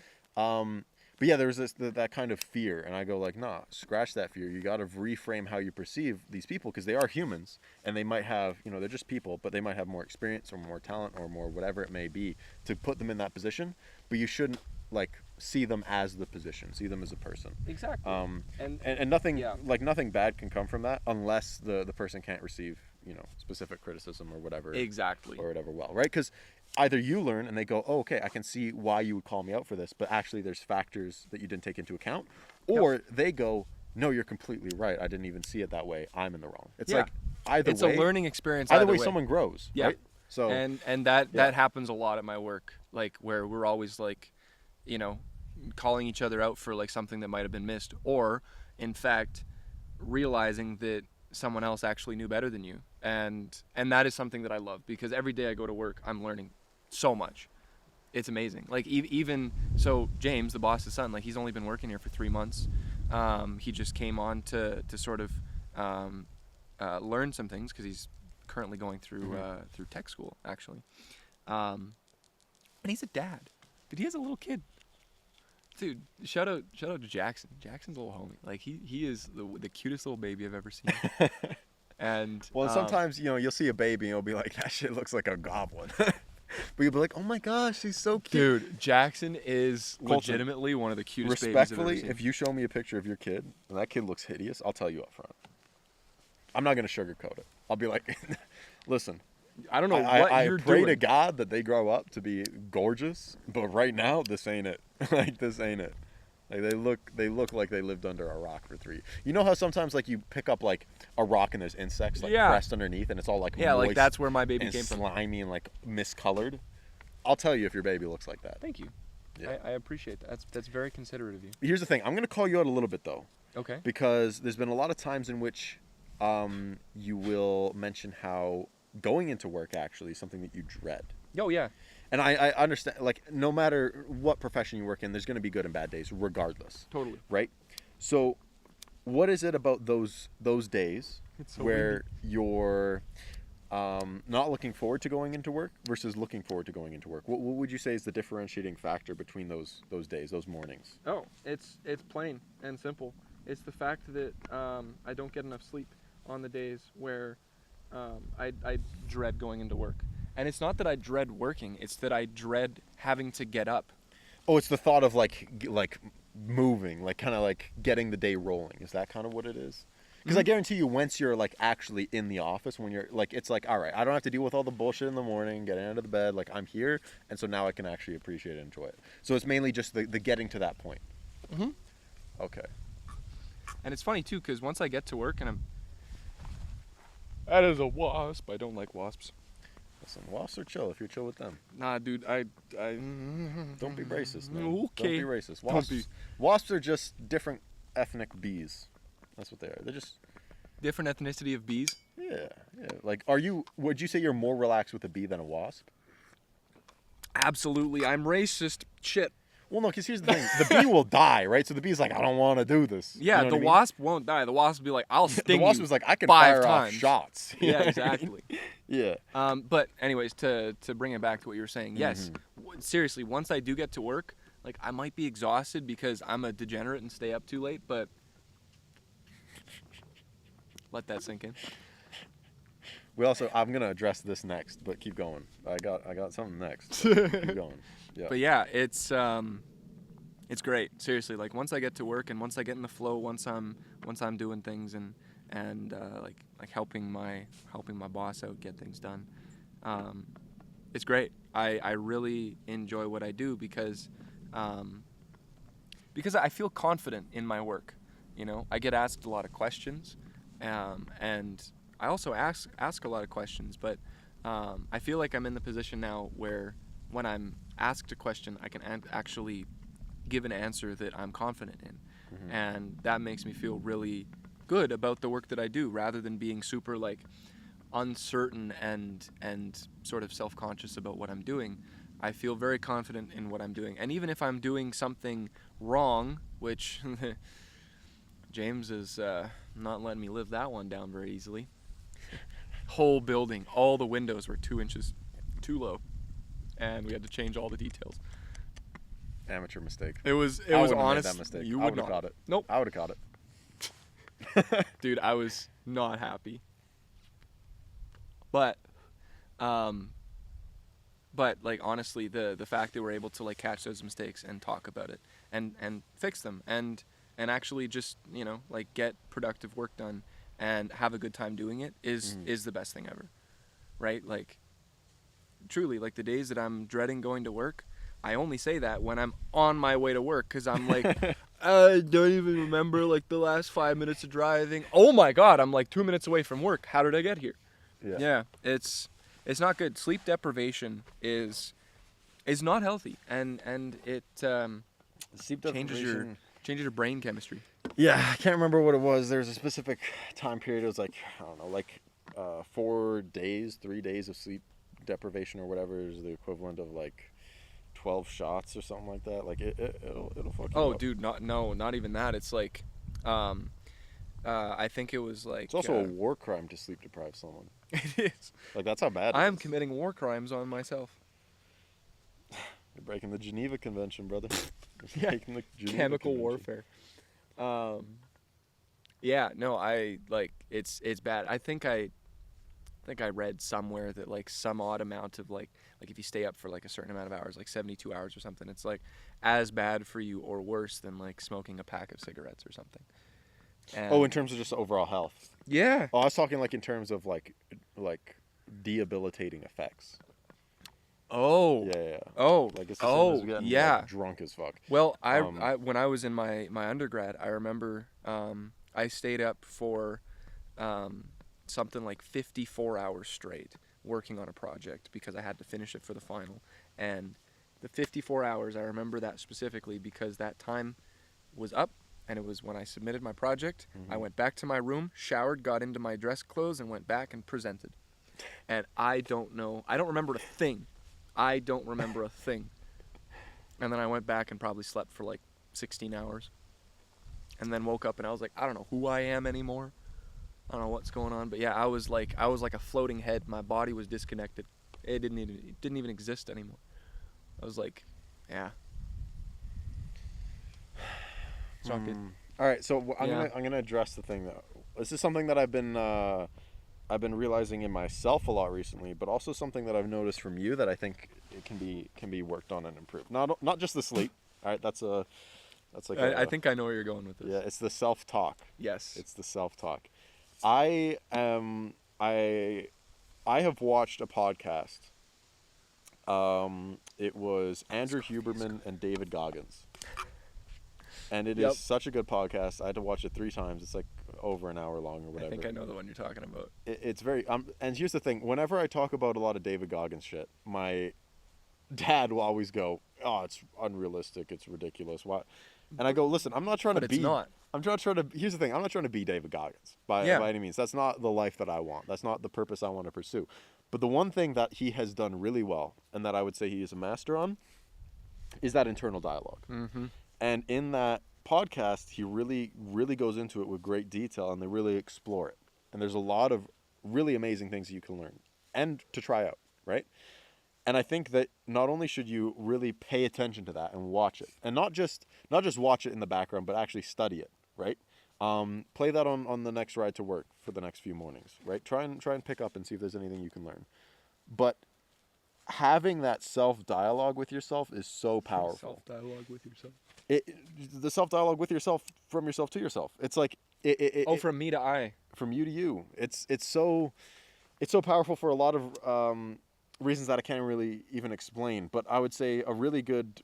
yeah, there was that kind of fear, and I go like, nah, scratch that fear. You got to reframe how you perceive these people, because they are humans, and they might have, they're just people, but they might have more experience or more talent or more whatever it may be to put them in that position. But you shouldn't like see them as the position, see them as a person. Exactly. And nothing like nothing bad can come from that unless the person can't receive specific criticism or whatever. Exactly. Or whatever. Well, right? Because either you learn and they go, oh, okay, I can see why you would call me out for this, but actually there's factors that you didn't take into account, or they go, no, you're completely right, I didn't even see it that way, I'm in the wrong. It's like either it's way, a learning experience. Either way, someone grows. Yeah. Right? So and that happens a lot at my work, like where we're always like, calling each other out for like something that might have been missed, or in fact realizing that someone else actually knew better than you, and that is something that I love, because every day I go to work I'm learning so much. It's amazing. Like even so, James, the boss's son, like he's only been working here for 3 months. He just came on to sort of learn some things, because he's currently going through through tech school actually, and he's a dad, but he has a little kid. Dude, shout out to Jackson. Jackson's a little homie. Like he is the cutest little baby I've ever seen. And sometimes you'll see a baby and you'll be like, that shit looks like a goblin. But you'll be like, oh my gosh, he's so cute. Dude, Jackson is legitimately one of the cutest babies I've ever seen. If you show me a picture of your kid and that kid looks hideous, I'll tell you up front. I'm not gonna sugarcoat it. I'll be like, listen, I don't know what you're doing. I pray to God that they grow up to be gorgeous, but right now this ain't it. Like this ain't it. Like they look like they lived under a rock for 3. You know how sometimes like you pick up like a rock and there's insects like pressed underneath, and it's all like moist, like that's where my baby came from. Slimy Slimy and like miscolored. I'll tell you if your baby looks like that. Thank you. Yeah. I appreciate that. That's very considerate of you. Here's the thing. I'm gonna call you out a little bit though. Okay. Because there's been a lot of times in which you will mention how going into work actually is something that you dread. Oh yeah. And I understand, like, no matter what profession you work in, there's going to be good and bad days regardless. Totally. Right? So what is it about those days where you're not looking forward to going into work versus looking forward to going into work? What would you say is the differentiating factor between those days, those mornings? Oh, it's plain and simple. It's the fact that I don't get enough sleep on the days where I dread going into work. And it's not that I dread working, it's that I dread having to get up. Oh, it's the thought of like moving, like kind of like getting the day rolling. Is that kind of what it is? Because I guarantee you, once you're like actually in the office, when you're like, it's like, all right, I don't have to deal with all the bullshit in the morning, getting out of the bed. Like I'm here, and so now I can actually appreciate and enjoy it. So it's mainly just the getting to that point. Mm-hmm. Okay. And it's funny too, because once I get to work and that is a wasp. I don't like wasps. Listen, wasps are chill if you're chill with them. Nah, dude, I don't be racist, man. Okay. Don't be racist. Wasps, wasps are just different ethnic bees. That's what they are. They're just different ethnicity of bees. Yeah. Like, would you say you're more relaxed with a bee than a wasp? Absolutely. I'm racist. Shit. Well, no, because here's the thing. The bee will die, right? So the bee's like, I don't want to do this. Yeah, you know the wasp won't die. The wasp will be like, I'll sting you. The wasp was like, I can 5 fire times. off shots. Yeah, exactly. Yeah. But anyways, to bring it back to what you were saying, yes, seriously, once I do get to work, like I might be exhausted because I'm a degenerate and stay up too late, but let that sink in. I'm gonna address this next, but keep going. I got something next. Keep going. Yeah. But yeah, it's great. Seriously, like once I get to work and once I get in the flow, once I'm doing things and and like helping my boss out get things done. It's great. I really enjoy what I do because I feel confident in my work. You know, I get asked a lot of questions, and I also ask a lot of questions, but I feel like I'm in the position now where when I'm asked a question, I can actually give an answer that I'm confident in. Mm-hmm. And that makes me feel really good about the work that I do, rather than being super like uncertain and sort of self-conscious about what I'm doing. I feel very confident in what I'm doing. And even if I'm doing something wrong, which James is not letting me live that one down very easily. Whole building, all the windows were 2 inches too low, and we had to change all the details. Amateur mistake. It was I wouldn't have honest. made that mistake. You I would would have not. caught it. Nope. I would have caught it. Dude, I was not happy. But like honestly, the fact that we're able to like catch those mistakes and talk about it and fix them and actually just, you know, like get productive work done and have a good time doing it is the best thing ever. Right? Like truly, like the days that I'm dreading going to work, I only say that when I'm on my way to work, because I'm like, I don't even remember like the last 5 minutes of driving. Oh my God, I'm like 2 minutes away from work. How did I get here? Yeah, it's not good. Sleep deprivation is not healthy, and it Sleep changes your brain chemistry. Yeah, I can't remember what it was. There's a specific time period. It was like, I don't know, like 4 days, 3 days of sleep deprivation or whatever is the equivalent of like 12 shots or something like that. Like it'll fuck you up. Oh, dude, not even that. It's like, I think it was like. It's also a war crime to sleep deprive someone. It is. Like that's how bad. I am committing war crimes on myself. You're breaking the Geneva Convention, brother. Yeah. Breaking the Geneva Chemical Convention. warfare. Yeah, no, I like it's bad. I think I read somewhere that like some odd amount of like if you stay up for like a certain amount of hours, like 72 hours or something, it's like as bad for you or worse than like smoking a pack of cigarettes or something. And in terms of just overall health. Yeah. Oh, I was talking like in terms of like debilitating effects. Oh. Yeah. Oh. Like it's the same as getting, yeah. like, drunk as fuck. Well, I when I was in my undergrad, I remember I stayed up for something like 54 hours straight working on a project because I had to finish it for the final. And the 54 hours, I remember that specifically because that time was up, and it was when I submitted my project. Mm-hmm. I went back to my room, showered, got into my dress clothes, and went back and presented. And I don't remember a thing. And then I went back and probably slept for like 16 hours. And then woke up and I was like, I don't know who I am anymore. I don't know what's going on. But yeah, I was like a floating head. My body was disconnected. It didn't even exist anymore. I was like, yeah. It's not good. All right, so I'm gonna address the thing though. This is something that I've been realizing in myself a lot recently, but also something that I've noticed from you that I think it can be worked on and improved. Not just the sleep. All right, that's like I think I know where you're going with this. Yeah, it's the self-talk. Yes. It's the self-talk. I have watched a podcast. It was Andrew Huberman and David Goggins. And it is such a good podcast. I had to watch it 3 times. It's like over an hour long or whatever. I think I know the one you're talking about. It's very and here's the thing. Whenever I talk about a lot of David Goggins shit, my dad will always go, "Oh, it's unrealistic. It's ridiculous." Why? And I go, "Listen, I'm not trying to be. It's not. I'm not trying to. Here's the thing. I'm not trying to be David Goggins by any means. That's not the life that I want. That's not the purpose I want to pursue. But the one thing that he has done really well, and that I would say he is a master on, is that internal dialogue. Mm-hmm. And in that podcast, he really, really goes into it with great detail, and they really explore it. And there's a lot of really amazing things that you can learn and to try out, right? And I think that not only should you really pay attention to that and watch it, and not just watch it in the background, but actually study it, right? Play that on the next ride to work for the next few mornings, right? Try and pick up and see if there's anything you can learn. But having that self-dialogue with yourself is so powerful. Self-dialogue with yourself. The self-dialogue with yourself, from yourself to yourself. It's like... from me to I. from you to you. It's so powerful for a lot of reasons that I can't really even explain. But I would say a really good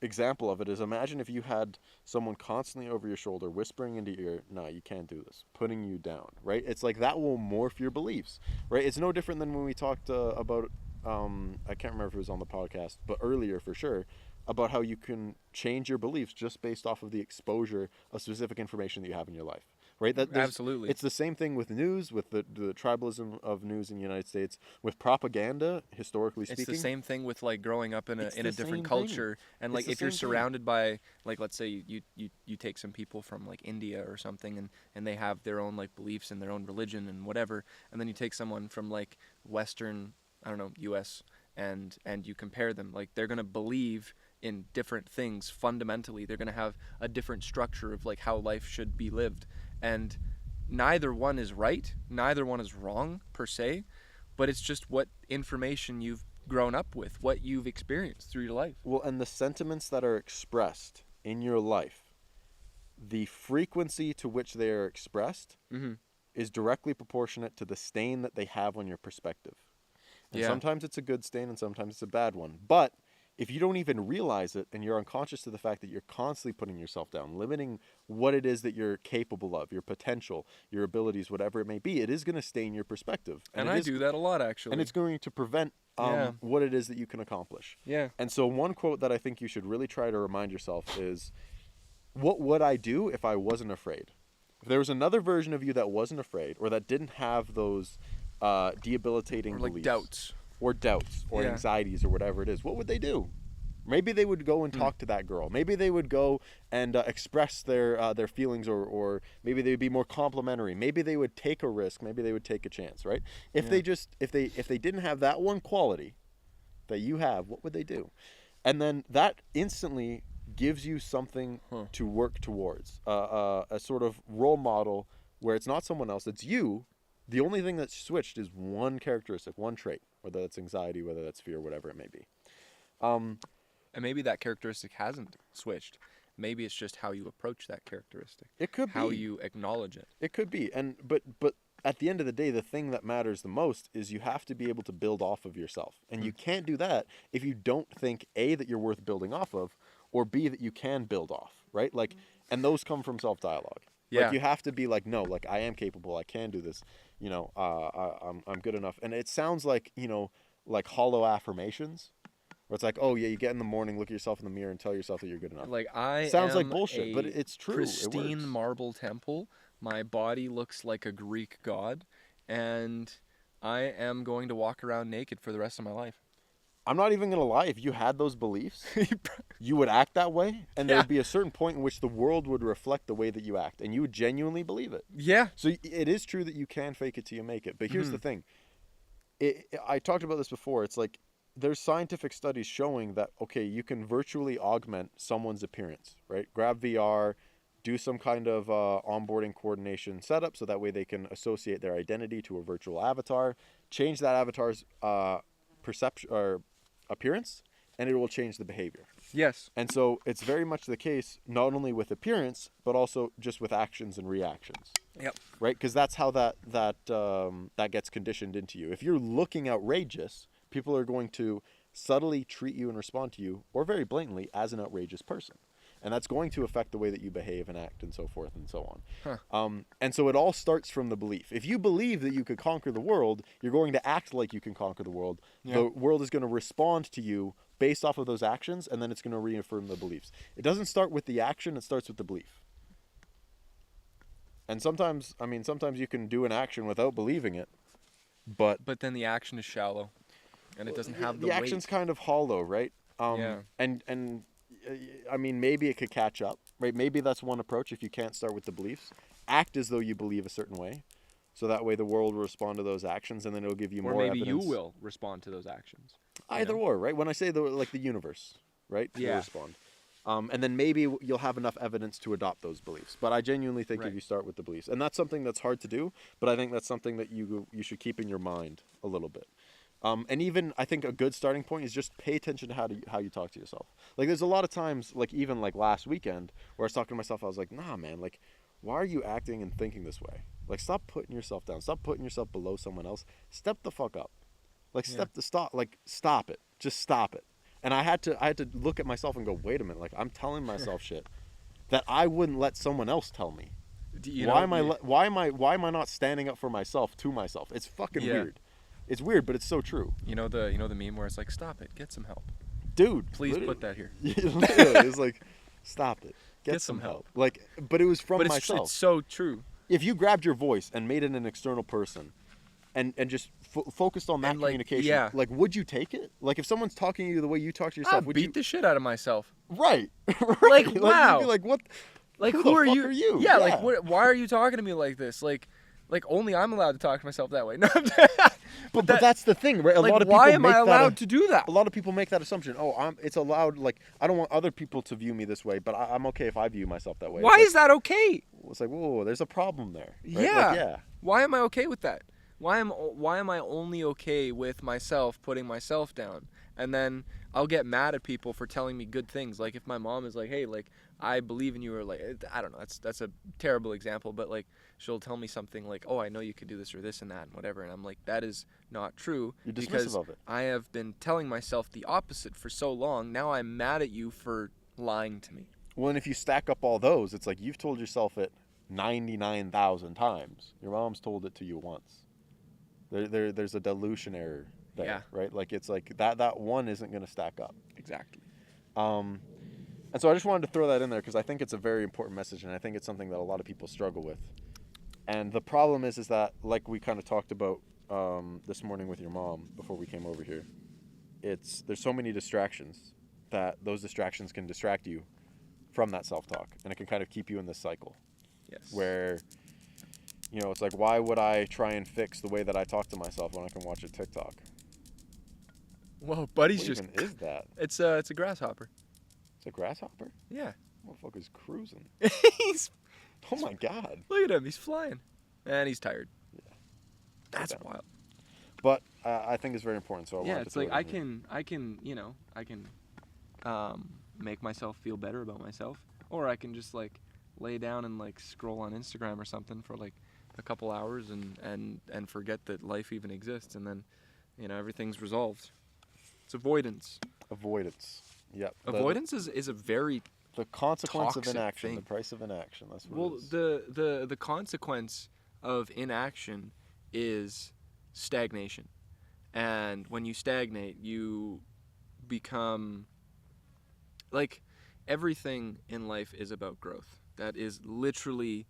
example of it is, imagine if you had someone constantly over your shoulder whispering into your ear, no, you can't do this, putting you down, right? It's like that will morph your beliefs, right? It's no different than when we talked about I can't remember if it was on the podcast, but earlier for sure, about how you can change your beliefs just based off of the exposure of specific information that you have in your life, right? Absolutely. It's the same thing with news, with the tribalism of news in the United States, with propaganda, historically speaking. It's the same thing with like growing up in a different culture, and like if you're thing. surrounded by, like, let's say you take some people from like India or something, and they have their own like beliefs and their own religion and whatever, and then you take someone from like Western, I don't know, US, and you compare them, like they're gonna believe in different things fundamentally. They're gonna have a different structure of like how life should be lived, and neither one is right, neither one is wrong per se, but it's just what information you've grown up with, what you've experienced through your life. Well, and the sentiments that are expressed in your life, the frequency to which they are expressed is directly proportionate to the stain that they have on your perspective. And sometimes it's a good stain and sometimes it's a bad one. But if you don't even realize it and you're unconscious to the fact that you're constantly putting yourself down, limiting what it is that you're capable of, your potential, your abilities, whatever it may be, it is going to stain your perspective. And I do that a lot, actually. And it's going to prevent what it is that you can accomplish. Yeah. And so one quote that I think you should really try to remind yourself is, what would I do if I wasn't afraid? If there was another version of you that wasn't afraid, or that didn't have those debilitating or like beliefs, doubts or anxieties or whatever it is, what would they do? Maybe they would go and talk to that girl. Maybe they would go and express their feelings, or maybe they would be more complimentary. Maybe they would take a risk. Maybe they would take a chance, right? If they didn't have that one quality that you have, what would they do? And then that instantly gives you something to work towards, a sort of role model where it's not someone else, it's you. The only thing that's switched is one characteristic, one trait, whether that's anxiety, whether that's fear, whatever it may be. And maybe that characteristic hasn't switched. Maybe it's just how you approach that characteristic. It could be. How you acknowledge it. It could be. But at the end of the day, the thing that matters the most is you have to be able to build off of yourself. And you can't do that if you don't think, A, that you're worth building off of, or B, that you can build off, right? Like, and those come from self-dialogue. Yeah. Like, you have to be like, no, like, I am capable, I can do this, I'm good enough. And it sounds like, like hollow affirmations, where it's like, oh yeah, you get in the morning, look at yourself in the mirror and tell yourself that you're good enough. Like, sounds like bullshit, but it's true. Pristine marble temple. My body looks like a Greek god, and I am going to walk around naked for the rest of my life. I'm not even going to lie. If you had those beliefs, you would act that way. And there would be a certain point in which the world would reflect the way that you act. And you would genuinely believe it. Yeah. So it is true that you can fake it till you make it. But here's the thing. I talked about this before. It's like, there's scientific studies showing that, okay, you can virtually augment someone's appearance, right? Grab VR, do some kind of onboarding coordination setup so that way they can associate their identity to a virtual avatar, change that avatar's perception or appearance, and it will change the behavior. Yes. And so it's very much the case, not only with appearance, but also just with actions and reactions. Yep. Right? Because that's how that gets conditioned into you. If you're looking outrageous, people are going to subtly treat you and respond to you, or very blatantly, as an outrageous person. And that's going to affect the way that you behave and act and so forth and so on. And so it all starts from the belief. If you believe that you could conquer the world, you're going to act like you can conquer the world. Yeah. The world is going to respond to you based off of those actions, and then it's going to reaffirm the beliefs. It doesn't start with the action, it starts with the belief. And sometimes you can do an action without believing it, but then the action is shallow, and it doesn't have the weight. Action's kind of hollow, right? And I mean, maybe it could catch up, right? Maybe that's one approach if you can't start with the beliefs. Act as though you believe a certain way, so that way the world will respond to those actions, and then it'll give you more evidence. Or maybe you will respond to those actions. Either or, right? When I say the universe, right? Yeah. Will respond. And then maybe you'll have enough evidence to adopt those beliefs. But I genuinely think if you start with the beliefs, and that's something that's hard to do, but I think that's something that you should keep in your mind a little bit. And even, I think a good starting point is just pay attention to how you talk to yourself. Like, there's a lot of times, like even like last weekend, where I was talking to myself, I was like, nah, man, like, why are you acting and thinking this way? Like, stop putting yourself down. Stop putting yourself below someone else. Step the fuck up. Like, stop it. Just stop it. And I had to look at myself and go, wait a minute. Like, I'm telling myself shit that I wouldn't let someone else tell me. Why am I not standing up for myself to myself? It's fucking weird. It's weird, but it's so true. You know the meme where it's like, stop it, get some help. Dude, please put that here. Literally, it's like, stop it, get some help. Like, but it was from myself. It's so true. If you grabbed your voice and made it an external person, and just focused on that communication, like, would you take it? Like, if someone's talking to you the way you talk to yourself, I'd beat the shit out of myself. Right. Like, wow. You'd be like, what? Like, who are the you? fuck are you? Yeah, like, why are you talking to me like this? Like only I'm allowed to talk to myself that way. No, but that's the thing, right? A lot of people why am I allowed to do that? A lot of people make that assumption. Oh, it's allowed. Like, I don't want other people to view me this way, but I'm okay if I view myself that way. Why is that okay? It's like, whoa, there's a problem there. Right? Yeah. Like, yeah. Why am I okay with that? Why am I only okay with myself putting myself down? And then I'll get mad at people for telling me good things. Like, if my mom is like, hey, like, I believe in you, or like, I don't know, that's a terrible example, but like, she'll tell me something like, oh, I know you could do this or this and that and whatever, and I'm like, that is not true. You're dismissive because of it. I have been telling myself the opposite for so long. Now I'm mad at you for lying to me. Well, and if you stack up all those, it's like you've told yourself it 99,000 times. Your mom's told it to you once. There's a dilution error there, right? Like, it's like that one isn't going to stack up. Exactly. And so I just wanted to throw that in there because I think it's a very important message, and I think it's something that a lot of people struggle with. And the problem is that, like we kind of talked about this morning with your mom before we came over here, there's so many distractions that those distractions can distract you from that self-talk, and it can kind of keep you in this cycle. Yes. Where, you know, it's like, why would I try and fix the way that I talk to myself when I can watch a TikTok? Whoa, buddy's what just... even is that? It's a grasshopper. It's a grasshopper? Yeah. Motherfucker's cruising. He's... Oh my God. Look at him. He's flying. And he's tired. Yeah. That's wild. But I think it's very important, so I wanted to it's like I can, you know, I can make myself feel better about myself, or I can just like lay down and like scroll on Instagram or something for like a couple hours and forget that life even exists, and then, you know, everything's resolved. It's avoidance. Yep. Avoidance is a very the consequence of inaction, thing. The price of inaction. That's what it is. The consequence of inaction is stagnation. And when you stagnate, you become like, everything in life is about growth. That is literally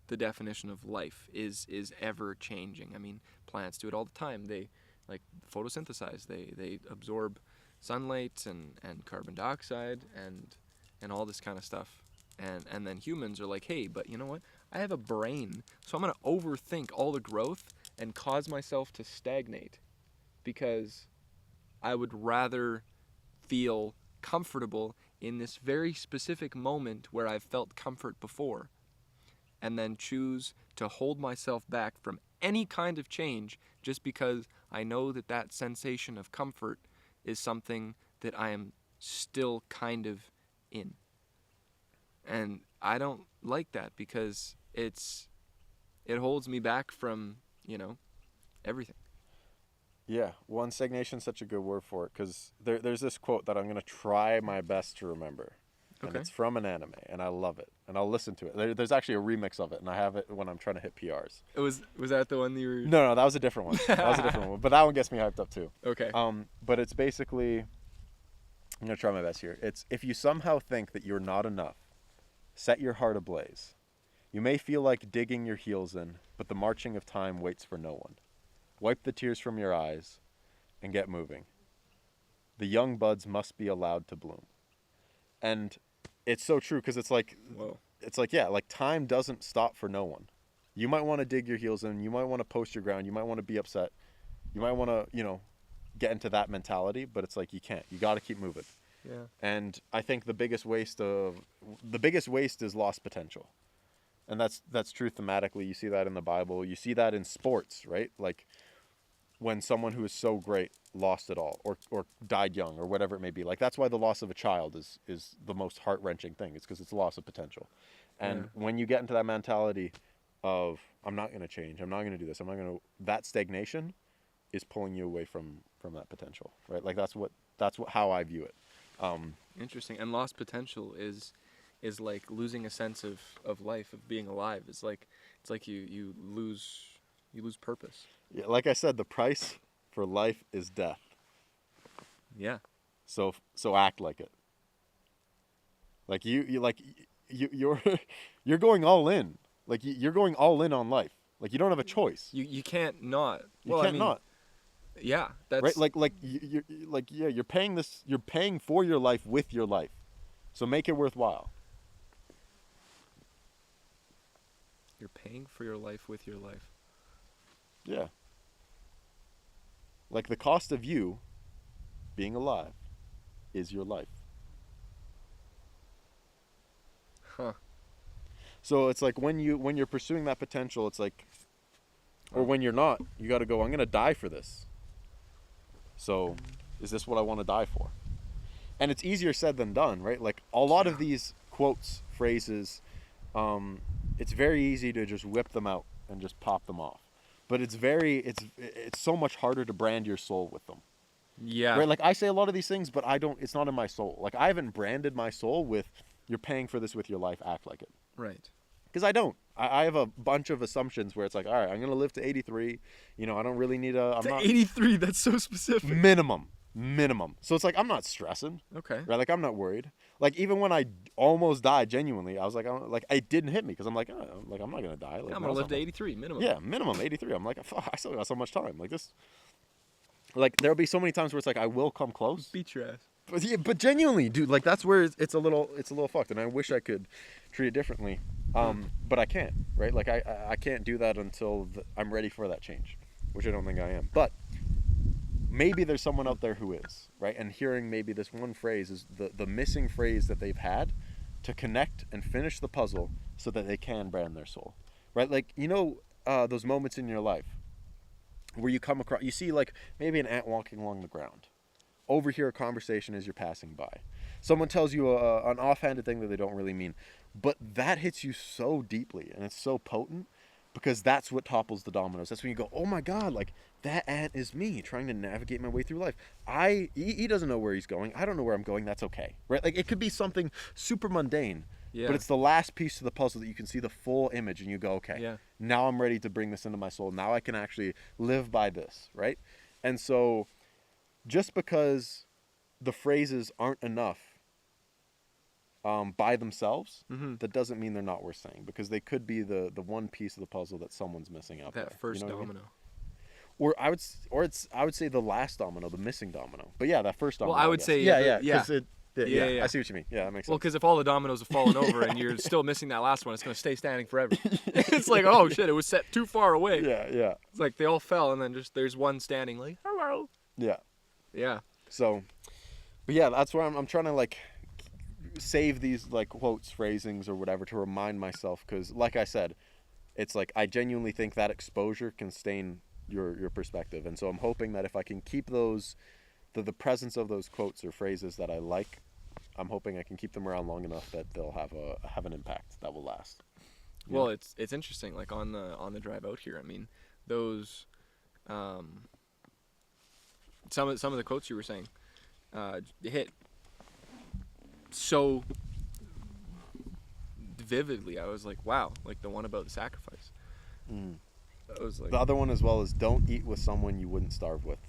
the definition of life, is ever changing. I mean, plants do it all the time. They like photosynthesize. They absorb sunlight and carbon dioxide and all this kind of stuff. And then humans are like, hey, but you know what? I have a brain, so I'm going to overthink all the growth and cause myself to stagnate, because I would rather feel comfortable in this very specific moment where I've felt comfort before, and then choose to hold myself back from any kind of change just because I know that that sensation of comfort is something that I am still kind of in. And I don't like that, because it holds me back from, you know, everything. Yeah, well, and stagnation's such a good word for it, because there's this quote that I'm going to try my best to remember. And it's from an anime, and I love it. And I'll listen to it. There's actually a remix of it, and I have it when I'm trying to hit PRs. Was that the one that you were... No, that was a different one. But that one gets me hyped up too. Okay. But it's basically... I'm going to try my best here. It's, if you somehow think that you're not enough, set your heart ablaze. You may feel like digging your heels in, but the marching of time waits for no one. Wipe the tears from your eyes and get moving. The young buds must be allowed to bloom. And it's so true, because it's like, whoa. It's like, yeah, like, time doesn't stop for no one. You might want to dig your heels in. You might want to post your ground. You might want to be upset. You might want to, you know, get into that mentality, but it's like, you can't. You got to keep moving. Yeah. And I think the biggest waste is lost potential. And that's true thematically. You see that in the Bible. You see that in sports, right? Like, when someone who is so great lost it all, or died young, or whatever it may be. Like, that's why the loss of a child is the most heart-wrenching thing. It's because it's a loss of potential. And when you get into that mentality of, I'm not going to change. I'm not going to do this. I'm not going to. That stagnation is pulling you away from that potential, right? Like that's how I view it. Interesting. And lost potential is like losing a sense of life, of being alive. It's like you lose purpose. Yeah, like I said, the price for life is death. Yeah. So act like it. Like you're going all in. Like you're going all in on life. Like you don't have a choice. You can't not. You can't not. Yeah, that's right. You're paying this. You're paying for your life with your life. So make it worthwhile. You're paying for your life with your life. Yeah. Like the cost of you being alive is your life. Huh. So it's like when you're pursuing that potential, it's like, or when you're not, you got to go, I'm going to die for this. So is this what I want to die for? And it's easier said than done, right? Like a lot of these quotes, phrases, it's very easy to just whip them out and just pop them off. But it's so much harder to brand your soul with them. Yeah. Right? Like I say a lot of these things, but it's not in my soul. Like I haven't branded my soul with, you're paying for this with your life, act like it. Right. Because I don't. I have a bunch of assumptions where it's like, all right, I'm going to live to 83. You know, I don't really need I'm not 83, that's so specific. Minimum. So it's like, I'm not stressing. Okay. Right? Like, I'm not worried. Like, even when I almost died, genuinely, I was like, it didn't hit me because I'm like, I'm not going to die. Like, I'm going to live to 83, minimum. Yeah, minimum 83. I'm like, fuck, I still got so much time. Like, this. Like, there'll be so many times where it's like, I will come close. Beat your ass. But genuinely, dude, like, that's where it's a little fucked. And I wish I could treat it differently. But I can't, right? Like, I can't do that until I'm ready for that change, which I don't think I am. But maybe there's someone out there who is, right? And hearing maybe this one phrase is the missing phrase that they've had to connect and finish the puzzle so that they can brand their soul, right? Like, you know, those moments in your life where you come across, you see like maybe an ant walking along the ground. Overhear a conversation as you're passing by. Someone tells you an offhanded thing that they don't really mean. But that hits you so deeply and it's so potent because that's what topples the dominoes. That's when you go, oh my God, like that ant is me trying to navigate my way through life. He doesn't know where he's going. I don't know where I'm going. That's okay, right? Like it could be something super mundane, but it's the last piece of the puzzle that you can see the full image and you go, okay, now I'm ready to bring this into my soul. Now I can actually live by this, right? And so just because the phrases aren't enough by themselves, that doesn't mean they're not worth saying because they could be the one piece of the puzzle that someone's missing out there. That first domino. I mean? Or I would say the last domino, the missing domino. But yeah, that first domino. Well, I would say yeah. I see what you mean. Yeah, that makes sense. Well, because if all the dominoes have fallen over and you're still missing that last one, it's going to stay standing forever. It's like, oh shit, it was set too far away. Yeah. It's like they all fell and then just there's one standing like, hello. Yeah. So, but yeah, that's where I'm trying to like save these like quotes, phrasings or whatever to remind myself because like I said, it's like I genuinely think that exposure can stain your perspective. And so I'm hoping that if I can keep those, the presence of those quotes or phrases that I like, I'm hoping I can keep them around long enough that they'll have an impact that will last. Well, it's interesting. Like on the drive out here, I mean, those some of the quotes you were saying hit so vividly. I was like, wow, like the one about the sacrifice. I was like, the other one as well is don't eat with someone you wouldn't starve with.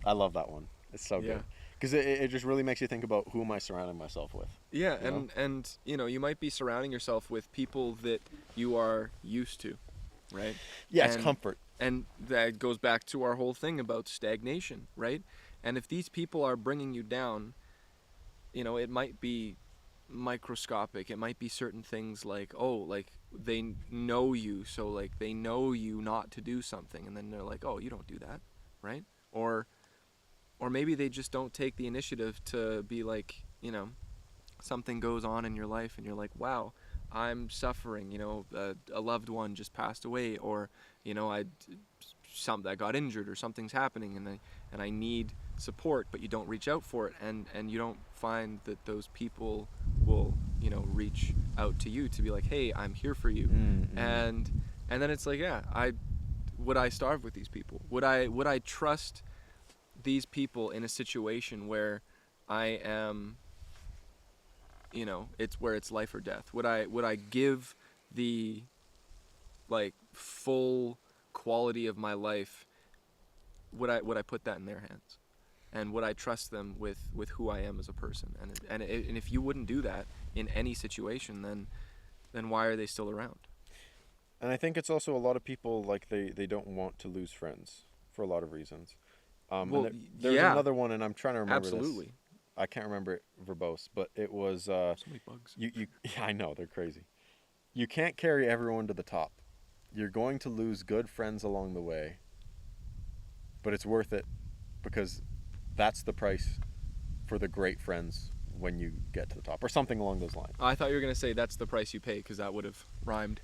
I love that one. It's so good because it just really makes you think about who am I surrounding myself with. Yeah, and you know, you might be surrounding yourself with people that you are used to, right? Yeah, it's comfort. And that goes back to our whole thing about stagnation, right? And if these people are bringing you down, you know, it might be microscopic. It might be certain things like, oh, like they know you, so like they know you not to do something, and then they're like, oh, you don't do that, right? Or maybe they just don't take the initiative to be like, you know, something goes on in your life and you're like, wow, I'm suffering, you know, a loved one just passed away, or, you know, I got injured or something's happening and I need support, but you don't reach out for it, and you don't find that those people will, you know, reach out to you to be like, hey, I'm here for you. And And then it's like, yeah, would I starve with these people? Would I trust these people in a situation where I am, it's life or death? Would I give the like full quality of my life? Would I put that in their hands? And would I trust them with who I am as a person? And if you wouldn't do that in any situation, then why are they still around? And I think it's also a lot of people, like, they don't want to lose friends for a lot of reasons. Well, there's another one, and I'm trying to remember absolutely. this. I can't remember it verbose, but it was... So many bugs. Yeah, I know, they're crazy. You can't carry everyone to the top. You're going to lose good friends along the way, but it's worth it because that's the price for the great friends when you get to the top, or something along those lines. I thought you were going to say that's the price you pay, because that would have rhymed.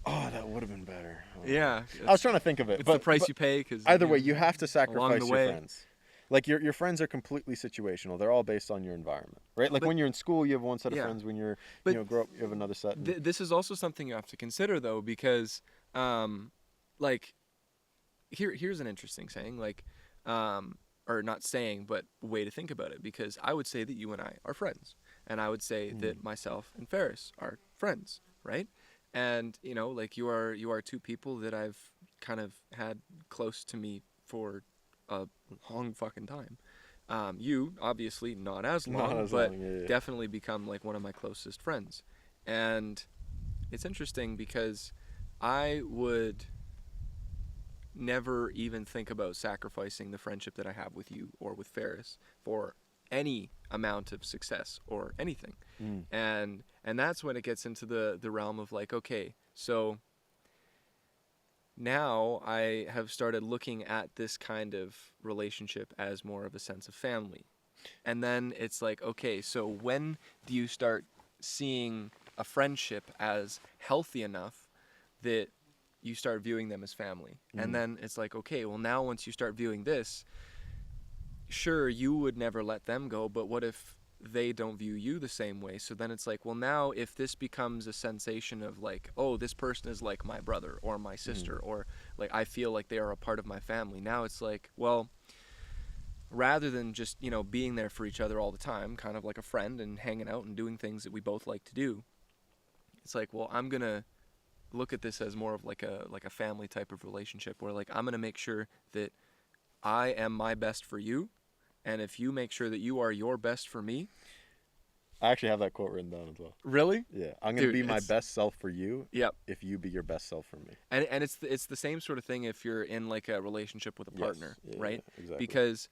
Oh, that would have been better. Oh. Yeah. I was trying to think of it. It's the price you pay, because... Either way, you have to sacrifice your way. friends. Like, your friends are completely situational. They're all based on your environment, right? Like, when you're in school, you have one set of friends. When you're, grow up, you have another set. This is also something you have to consider, though, because, here's an interesting saying, or not saying, but way to think about it, because I would say that you and I are friends, and I would say that myself and Ferris are friends, right? And, you are two people that I've kind of had close to me for a long fucking time. You, obviously, not as long, but definitely become, like, one of my closest friends. And it's interesting because I would never even think about sacrificing the friendship that I have with you or with Ferris for any amount of success or anything. And that's when it gets into the realm of, like, okay, so now I have started looking at this kind of relationship as more of a sense of family. And then it's like, okay, so when do you start seeing a friendship as healthy enough that you start viewing them as family? And then it's like, okay, well, now once you start viewing this, sure, you would never let them go, but what if they don't view you the same way? So then it's like, well, now if this becomes a sensation of, like, oh, this person is like my brother or my sister, or, like, I feel like they are a part of my family, now it's like, well, rather than just, being there for each other all the time, kind of like a friend and hanging out and doing things that we both like to do, it's like, well, I'm gonna look at this as more of like a family type of relationship, where, like, I'm gonna make sure that I am my best for you, and if you make sure that you are your best for me. I actually have that quote written down as well. Really? Yeah, I'm gonna be my best self for you. Yep. If you be your best self for me. And it's the same sort of thing if you're in, like, a relationship with a partner, right? Yeah, exactly. Because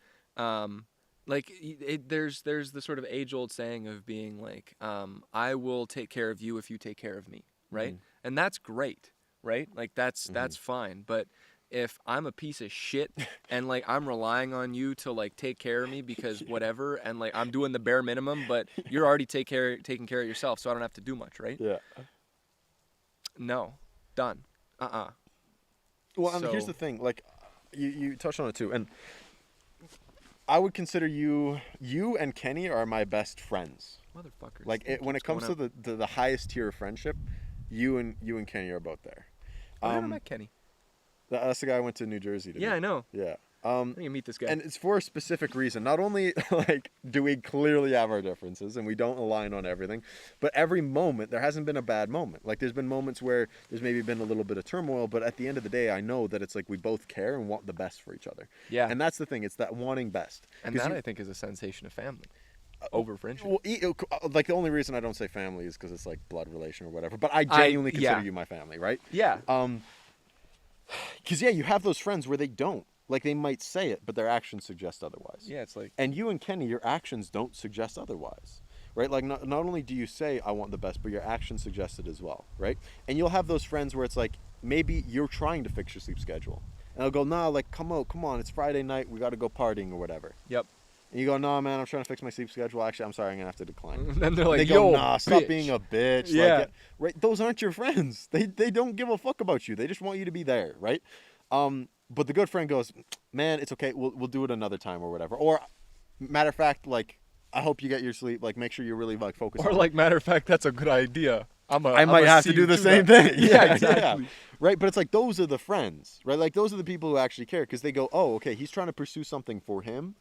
there's the sort of age-old saying of being like, I will take care of you if you take care of me, right? And that's great, right? Like, that's fine. But if I'm a piece of shit and, like, I'm relying on you to, like, take care of me because whatever, and, like, I'm doing the bare minimum, but you're already taking care of yourself, so I don't have to do much, right? Yeah. No. Done. Well, here's the thing. Like, you touched on it too, and I would consider you and Kenny are my best friends. Motherfuckers. Like, when it comes to the highest tier of friendship, you and Kenny are both there. I never met Kenny. That's the guy I went to New Jersey to meet. Yeah, I know. Yeah. I think you meet this guy. And it's for a specific reason. Not only, like, do we clearly have our differences and we don't align on everything, but every moment, there hasn't been a bad moment. Like, there's been moments where there's maybe been a little bit of turmoil, but at the end of the day, I know that it's like we both care and want the best for each other. Yeah. And that's the thing. It's that wanting best. And that, I think, is a sensation of family over friendship. Well, like, the only reason I don't say family is because it's, like, blood relation or whatever. But I genuinely consider you my family, right? Yeah. Because, you have those friends where they don't. Like, they might say it, but their actions suggest otherwise. Yeah, it's like... And you and Kenny, your actions don't suggest otherwise, right? Like, not only do you say, I want the best, but your actions suggest it as well, right? And you'll have those friends where it's like, maybe you're trying to fix your sleep schedule. And they'll go, nah, like, come on, it's Friday night, we got to go partying or whatever. Yep. And you go, nah, man, I'm trying to fix my sleep schedule. Actually, I'm sorry, I'm going to have to decline. And then they're like, they go, yo, nah, stop being a bitch. Yeah. Like, right? Those aren't your friends. They don't give a fuck about you. They just want you to be there, right? But the good friend goes, man, it's okay. We'll do it another time or whatever. Or, matter of fact, like, I hope you get your sleep. Like, make sure you're really, like, focused. Or, like, matter of fact, that's a good idea. I might have to do the same thing. Yeah, exactly. Right, but it's like those are the friends, right? Like those are the people who actually care because they go, oh, okay, he's trying to pursue something for him.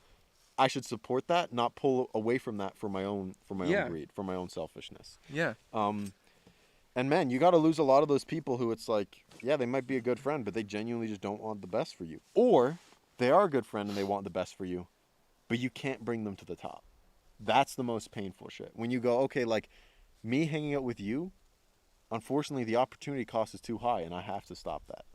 I should support that, not pull away from that for my own greed, for my own selfishness. Yeah. And man, you got to lose a lot of those people who it's like, yeah, they might be a good friend, but they genuinely just don't want the best for you. Or they are a good friend and they want the best for you, but you can't bring them to the top. That's the most painful shit. When you go, okay, like me hanging out with you, unfortunately, the opportunity cost is too high and I have to stop that.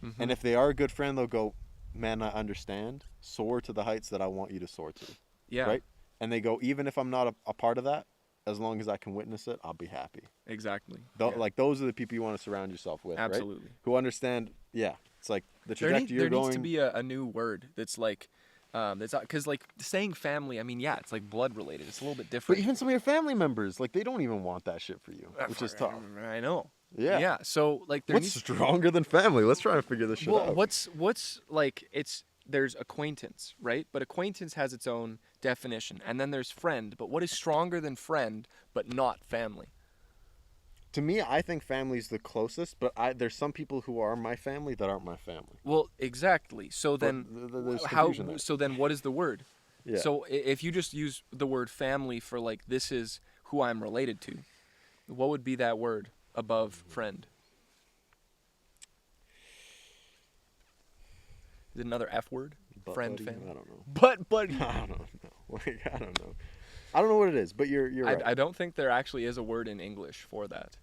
Mm-hmm. And if they are a good friend, they'll go, man, I understand. Soar to the heights that I want you to soar to. Yeah. Right? And they go, even if I'm not a part of that, as long as I can witness it, I'll be happy. Exactly. Like those are the people you want to surround yourself with, absolutely. Right? Who understand, yeah, it's like the trajectory you're going. There needs to be a new word that's like, that's because like saying family, I mean, yeah, it's like blood related. It's a little bit different. But even some of your family members, like they don't even want that shit for you, which is tough. I know. Yeah. Yeah. So like, what's stronger than family? Let's try to figure this shit out. What's like there's acquaintance, right? But acquaintance has its own definition. And then there's friend. But what is stronger than friend but not family? To me, I think family's the closest, but there's some people who are my family that aren't my family. Well, exactly. So then so then what is the word? Yeah. So if you just use the word family for like this is who I'm related to, what would be that word above friend? Is it another F word? Friend, buddy? family? I don't know. But buddy. I don't know. Like, I don't know. I don't know what it is, but you're right. I don't think there actually is a word in English for that.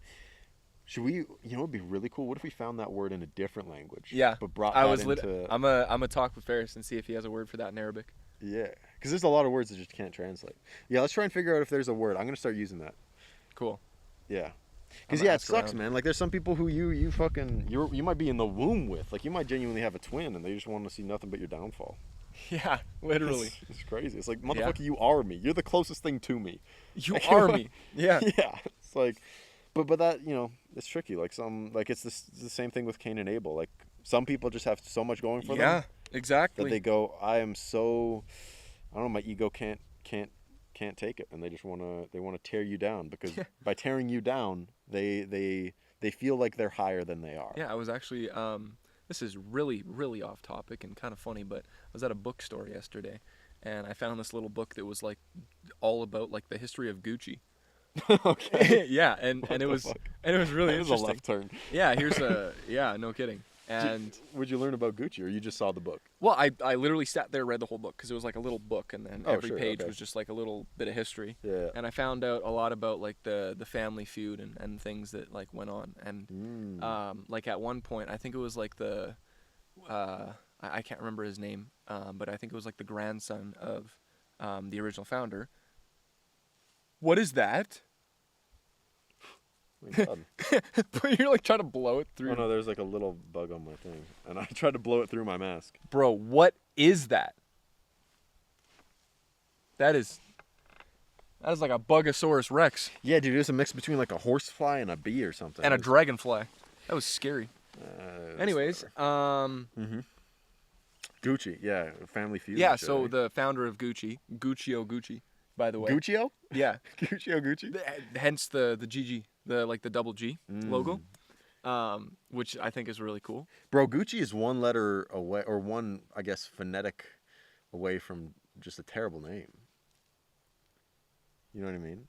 Should we? You know, it'd be really cool. What if we found that word in a different language? Yeah. But brought into. I'm a talk with Ferris and see if he has a word for that in Arabic. Yeah, because there's a lot of words that just can't translate. Yeah, let's try and figure out if there's a word. I'm gonna start using that. Cool. Yeah. Because it sucks, man. Like there's some people who you might be in the womb with. Like you might genuinely have a twin, and they just want to see nothing but your downfall. Yeah, literally. It's crazy. It's like, motherfucker, you are me. You're the closest thing to me. You are me. Yeah. Yeah. It's like, but that, you know, it's tricky. Like it's the same thing with Cain and Abel. Like some people just have so much going for them. Yeah, exactly. That they go, I am so, I don't know, my ego can't take it, and they just want to tear you down because by tearing you down, they feel like they're higher than they are. Yeah, I was actually this is really, really off topic and kind of funny, but I was at a bookstore yesterday, and I found this little book that was like all about like the history of Gucci. Okay. Yeah, and it was really interesting. That was a left turn. Yeah, no kidding. And would you learn about Gucci, or you just saw the book? Well, I literally sat there, read the whole book because it was like a little book, and then every page was just like a little bit of history. Yeah. And I found out a lot about like the family feud and things that like went on. And like at one point, I think it was like I can't remember his name, but I think it was like the grandson of the original founder. What is that? My God. But you're like trying to blow it through. Oh no, there's like a little bug on my thing, and I tried to blow it through my mask. Bro, what is that? That is like a Bugosaurus Rex. Yeah, dude, it was a mix between like a horsefly and a bee or something. And a dragonfly. That was scary. Anyways, Gucci, yeah, family feud. Yeah, so the founder of Gucci, Gucci, by the way. Guccio? Yeah. Gucci? Hence the GG, the double G logo, which I think is really cool. Bro, Gucci is one letter away, or one, I guess, phonetic away from just a terrible name. You know what I mean?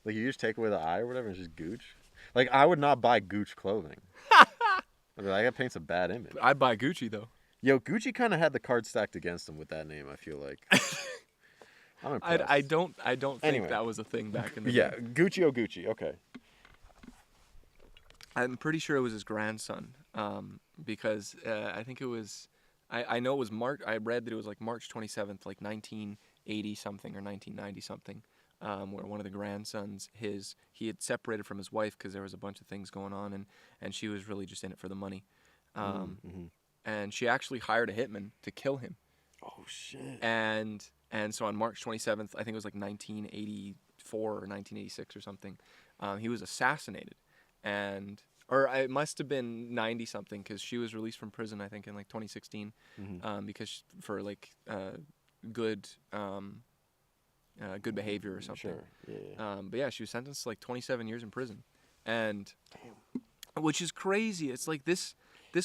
Like, you just take away the I or whatever, and it's just Gooch. Like, I would not buy Gooch clothing. I'd be like, that paints a bad image. I'd buy Gucci, though. Yo, Gucci kind of had the card stacked against him with that name, I feel like. I'm impressed. I don't think that was a thing back in the day. Yeah, Gucci, okay. I'm pretty sure it was his grandson, because I think it was, I know it was I read that it was like March 27th, like 1980 something or 1990 something, where one of the grandsons, he had separated from his wife because there was a bunch of things going on, and she was really just in it for the money. And she actually hired a hitman to kill him. Oh, shit. And so on March 27th, I think it was like 1984 or 1986 or something, he was assassinated. Or it must have been 90 something because she was released from prison, I think, in like 2016, because for like good behavior or something. Sure. Yeah. But yeah, she was sentenced to like 27 years in prison. and which is crazy. It's like this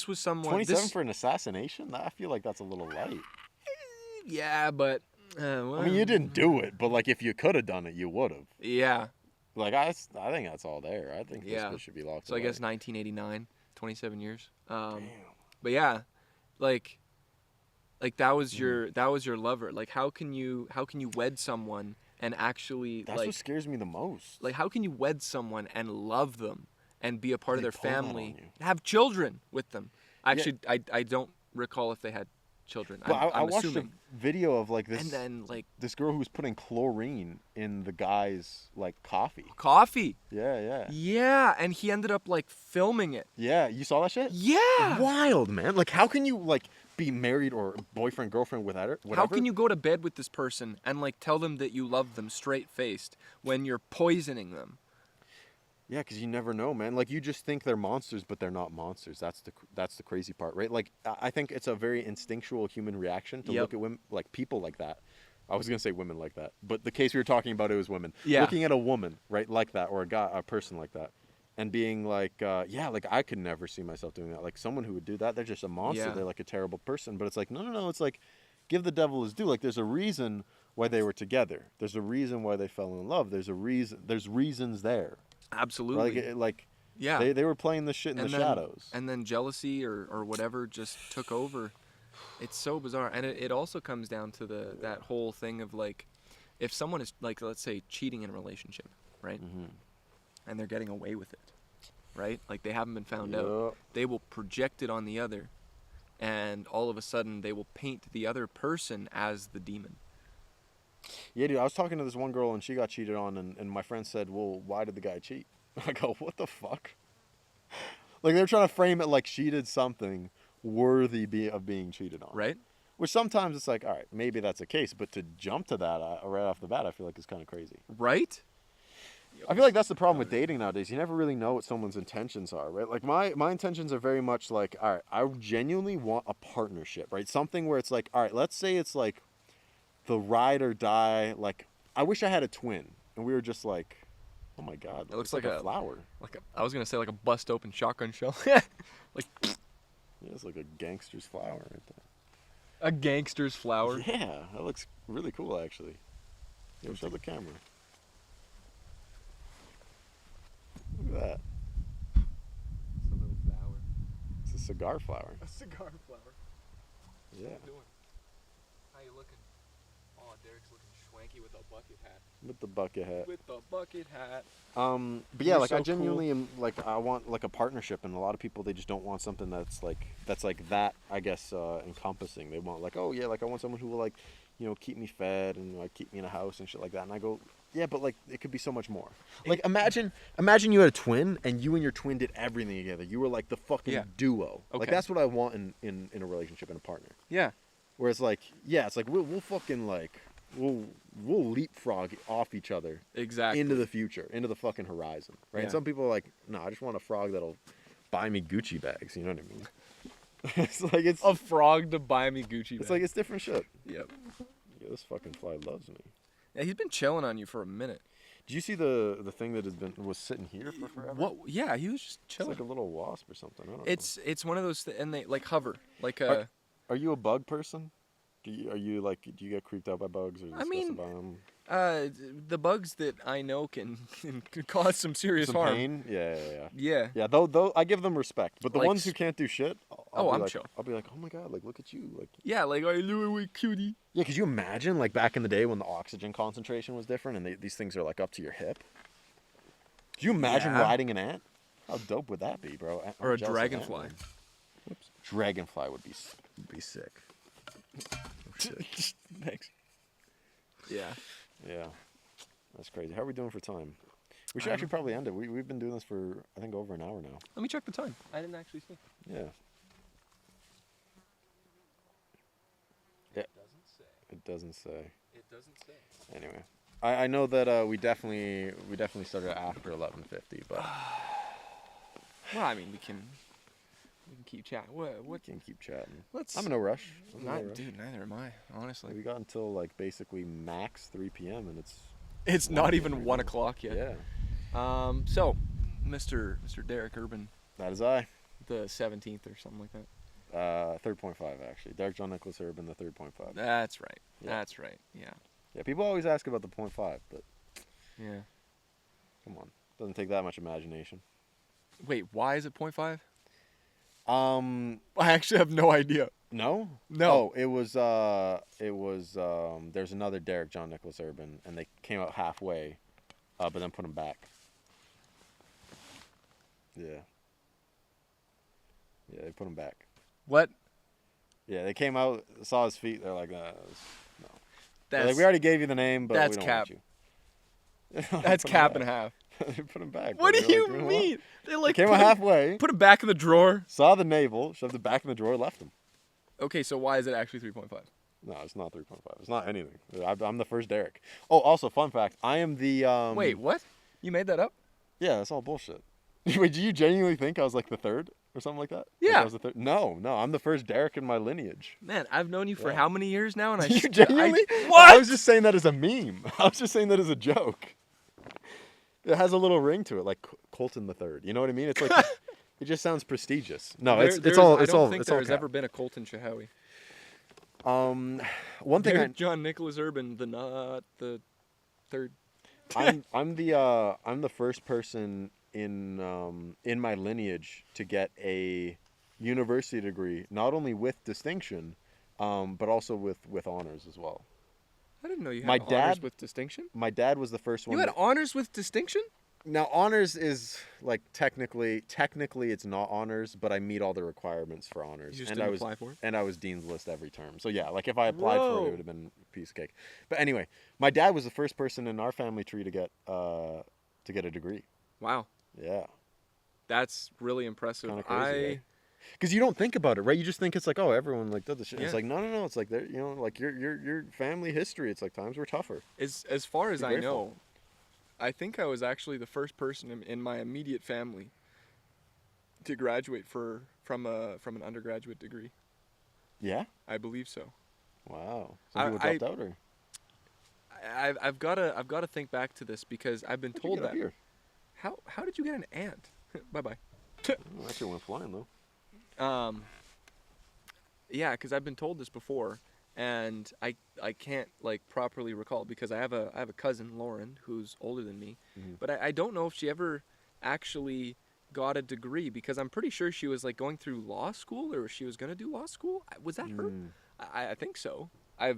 was someone 27 for an assassination? I feel like that's a little light. Yeah, but well, I mean, you didn't do it, but like if you could have done it, you would have. Yeah. Like I think that's all there. I think this should be locked away. So I guess 1989, 27 years. Damn. But yeah, like that was your lover. Like how can you wed someone and actually That's what scares me the most. Like how can you wed someone and love them and be a part of their family, have children with them? Actually, I don't recall if they had children. Well, I I'm watched assuming. a video of like this, And then like this girl who was putting chlorine in the guy's like coffee. Yeah, and he ended up like filming it. Yeah, you saw that shit? Yeah. Wild, man. Like how can you like be married or boyfriend, girlfriend with her? Whatever? How can you go to bed with this person and like tell them that you love them straight faced when you're poisoning them? Yeah, because you never know, man. Like you just think they're monsters, but they're not monsters. That's the crazy part, right? Like I think it's a very instinctual human reaction to look at women, like people like that. I was gonna say women like that, but the case we were talking about, it was women. Yeah. Looking at a woman, right, like that, or a person like that, and being like, like I could never see myself doing that. Like someone who would do that, they're just a monster. Yeah. They're like a terrible person. But it's like no. It's like give the devil his due. Like there's a reason why they were together. There's a reason why they fell in love. There's a reason. There's reasons there. Absolutely. Yeah. They were playing this shit in the shadows. And then jealousy or whatever just took over. It's so bizarre. And it also comes down to that whole thing of like, if someone is like, let's say, cheating in a relationship, right? Mm-hmm. And they're getting away with it, right? Like they haven't been found out. They will project it on the other. And all of a sudden they will paint the other person as the demon. Yeah, dude, I was talking to this one girl and she got cheated on, and my friend said, well, why did the guy cheat? I go, what the fuck? Like, they're trying to frame it like she did something worthy of being cheated on. Right. Which sometimes it's like, all right, maybe that's a case, but to jump to that right off the bat, I feel like it's kind of crazy. Right? I feel like that's the problem with dating nowadays. You never really know what someone's intentions are, right? Like, my intentions are very much like, all right, I genuinely want a partnership, right? Something where it's like, all right, let's say it's like, the ride or die, like I wish I had a twin and we were just like, oh my god, it looks like a flower. I was gonna say like a bust open shotgun shell. Like yeah, it's like a gangster's flower right there. A gangster's flower. Yeah, that looks really cool actually. Yo, show the camera. Look at that. It's a little flower. It's a cigar flower. A cigar flower. Yeah. What are you doing? How you looking? Oh, Derek's looking schwanky with a bucket hat. With the bucket hat. With the bucket hat. But yeah, You're like so I genuinely am like I want like a partnership, and a lot of people they just don't want something that's like that I guess encompassing. They want like, oh yeah, like I want someone who will like, keep me fed and like keep me in a house and shit like that. And I go, yeah, but like it could be so much more. Like imagine you had a twin and you and your twin did everything together. You were like the fucking duo. Okay. Like that's what I want in a relationship and a partner. Yeah. Where it's like, yeah, it's like we'll fucking like we'll leapfrog off each other exactly into the future, into the fucking horizon, right? Yeah. And some people are like, no, I just want a frog that'll buy me Gucci bags. You know what I mean? It's like it's a frog to buy me Gucci bags. It's like it's different shit. Yep. Yeah, this fucking fly loves me. Yeah, he's been chilling on you for a minute. Did you see the thing that was sitting here for forever? What? Yeah, he was just chilling. It's like a little wasp or something. I don't know. It's one of those and they like hover like a. Are you a bug person? Do you get creeped out by bugs or disgusted by them? The bugs that I know can cause some serious harm. Pain? Yeah. Yeah. Though I give them respect, but the Like ones who can't do shit, I'm like, chill. I'll be like, oh my god, like look at you, like. Yeah, like I knew it, cutie. Yeah, could you imagine like back in the day when the oxygen concentration was different and these things are like up to your hip? Could you imagine riding an ant? How dope would that be, bro? Or a dragonfly. Whoops. Dragonfly would be sick. Thanks. Yeah. Yeah. That's crazy. How are we doing for time? We should actually probably end it. We've been doing this for, I think, over an hour now. Let me check the time. I didn't actually see. Yeah. It doesn't say. Anyway. I know that we definitely started after 11:50, but... Well, I mean, we can keep chatting. What? We can keep chatting. I'm in no rush. Dude, neither am I, honestly. We got until, like, basically max 3 p.m. and It's not even 1 o'clock yet. Yeah. So, Mr. Derek Urban, That is I. the 17th or something like that. 3.5 actually. Derek John Nicholas Urban, the 3.5. That's right. Yeah. That's right. Yeah. Yeah, people always ask about the 0.5, but Yeah. come on, doesn't take that much imagination. Wait, why is it 0.5? Um, I actually have no idea. no, No. Oh, it was. There's another Derek John Nicholas Urban, and they came out halfway, but then put him back. Yeah. Yeah, they put him back. What? Yeah, they came out, saw his feet. They're like, no. They're That's like, we already gave you the name, but that's we don't cap. want you. That's Put him cap and back. a half. They put him back. What They do were you like, know what? mean? They like Came out halfway, put him back in the drawer. saw the navel, shoved it back in the drawer, left him. Okay, so why is it actually 3.5? No, it's not 3.5. It's not anything. I'm the first Derek. Oh, also, fun fact. I am the... Wait, what? You made that up? Yeah, that's all bullshit. Wait, do you genuinely think I was like the third or something like that? Like Yeah. I was the third? No, I'm the first Derek in my lineage. Man, I've known you for Yeah. how many years now? And I You genuinely? what? I was just saying that as a meme. I was just saying that as a joke. It has a little ring to it, like Colton the Third. You know what I mean? It's like it just sounds prestigious. No, it's all I it's don't all think it's all there's cap. ever been a Colton Shahawi. One thing Derek John Nicholas Urban, not the third. I'm the first person in my lineage to get a university degree, not only with distinction, but also with honors as well. I didn't know you had My honors dad- with distinction. My dad was the first one. You had honors with distinction? Now honors is like technically it's not honors, but I meet all the requirements for honors. You just and didn't I was apply for it? and I was dean's list every term. So yeah, like if I applied for it, Whoa. it would have been a piece of cake. But anyway, my dad was the first person in our family tree to get a degree. Wow, Yeah. that's really impressive. Kind of crazy. Because you don't think about it, right? You just think it's like, oh, everyone like does this shit. Yeah. It's like no. It's like like your family history. It's like times were tougher. As far as Be I grateful. know, I think I was actually the first person in my immediate family to graduate from an undergraduate degree. Yeah. I believe so. Wow. Some people dropped out, or I've got to think back to this because I've been how'd you told get up that. here? How did you get an ant? Bye bye. Oh, that shit went flying though. Yeah, because I've been told this before, and I can't like properly recall because I have a cousin, Lauren, who's older than me, but I don't know if she ever actually got a degree because I'm pretty sure she was like going through law school or she was gonna do law school. Was that her? I think so. I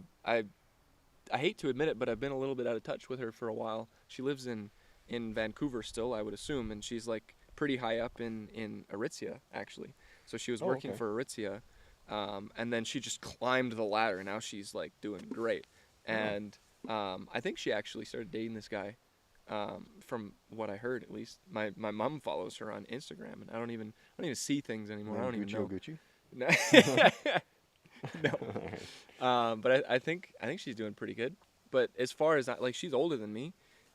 hate to admit it, but I've been a little bit out of touch with her for a while. She lives in Vancouver still, I would assume, and she's like pretty high up in Aritzia actually. So she was working for Aritzia, and then she just climbed the ladder. Now she's like doing great, and I think she actually started dating this guy. From what I heard, at least, my mom follows her on Instagram, and I don't even see things anymore. I don't even know. Gucci. No. But I think she's doing pretty good. But as far as like she's older than me,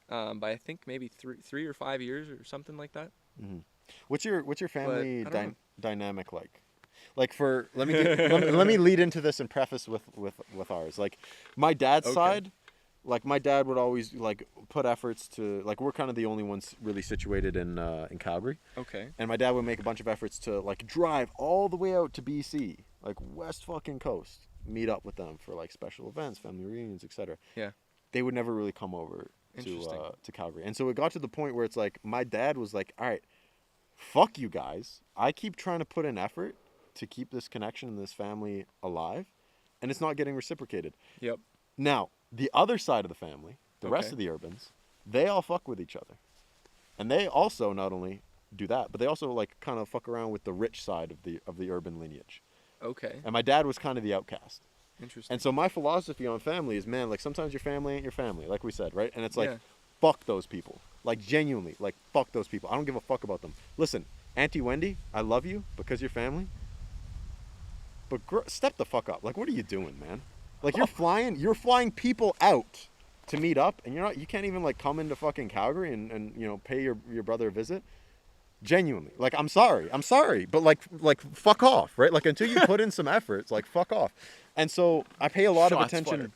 by I think maybe 3 or 5 years or something like that. Mm-hmm. What's your family I don't know. dynamic like? Like for let me lead into this and preface with ours. Like my dad's side, like my dad would always like put efforts to like we're kind of the only ones really situated in Calgary. Okay. And my dad would make a bunch of efforts to like drive all the way out to BC, like west fucking coast, meet up with them for like special events, family reunions, etc. Yeah. They would never really come over to Calgary. And so it got to the point where it's like my dad was like, all right, fuck you guys. I keep trying to put in effort to keep this connection and this family alive, and it's not getting reciprocated. Yep. Now, the other side of the family, the rest of the Urbans, they all fuck with each other. And they also not only do that, but they also like kind of fuck around with the rich side of the urban lineage. Okay. And my dad was kind of the outcast. Interesting. And so my philosophy on family is, man, like sometimes your family ain't your family, like we said, right? And it's like, Yeah. fuck those people. Like genuinely, like fuck those people. I don't give a fuck about them. Listen, Auntie Wendy, I love you because you're family. But step the fuck up. Like, what are you doing, man? Like you're flying people out to meet up, and you can't even like come into fucking Calgary and pay your brother a visit. Genuinely, like I'm sorry, but like fuck off, right? Like until you put in some effort, it's like fuck off. And so I pay a lot of attention.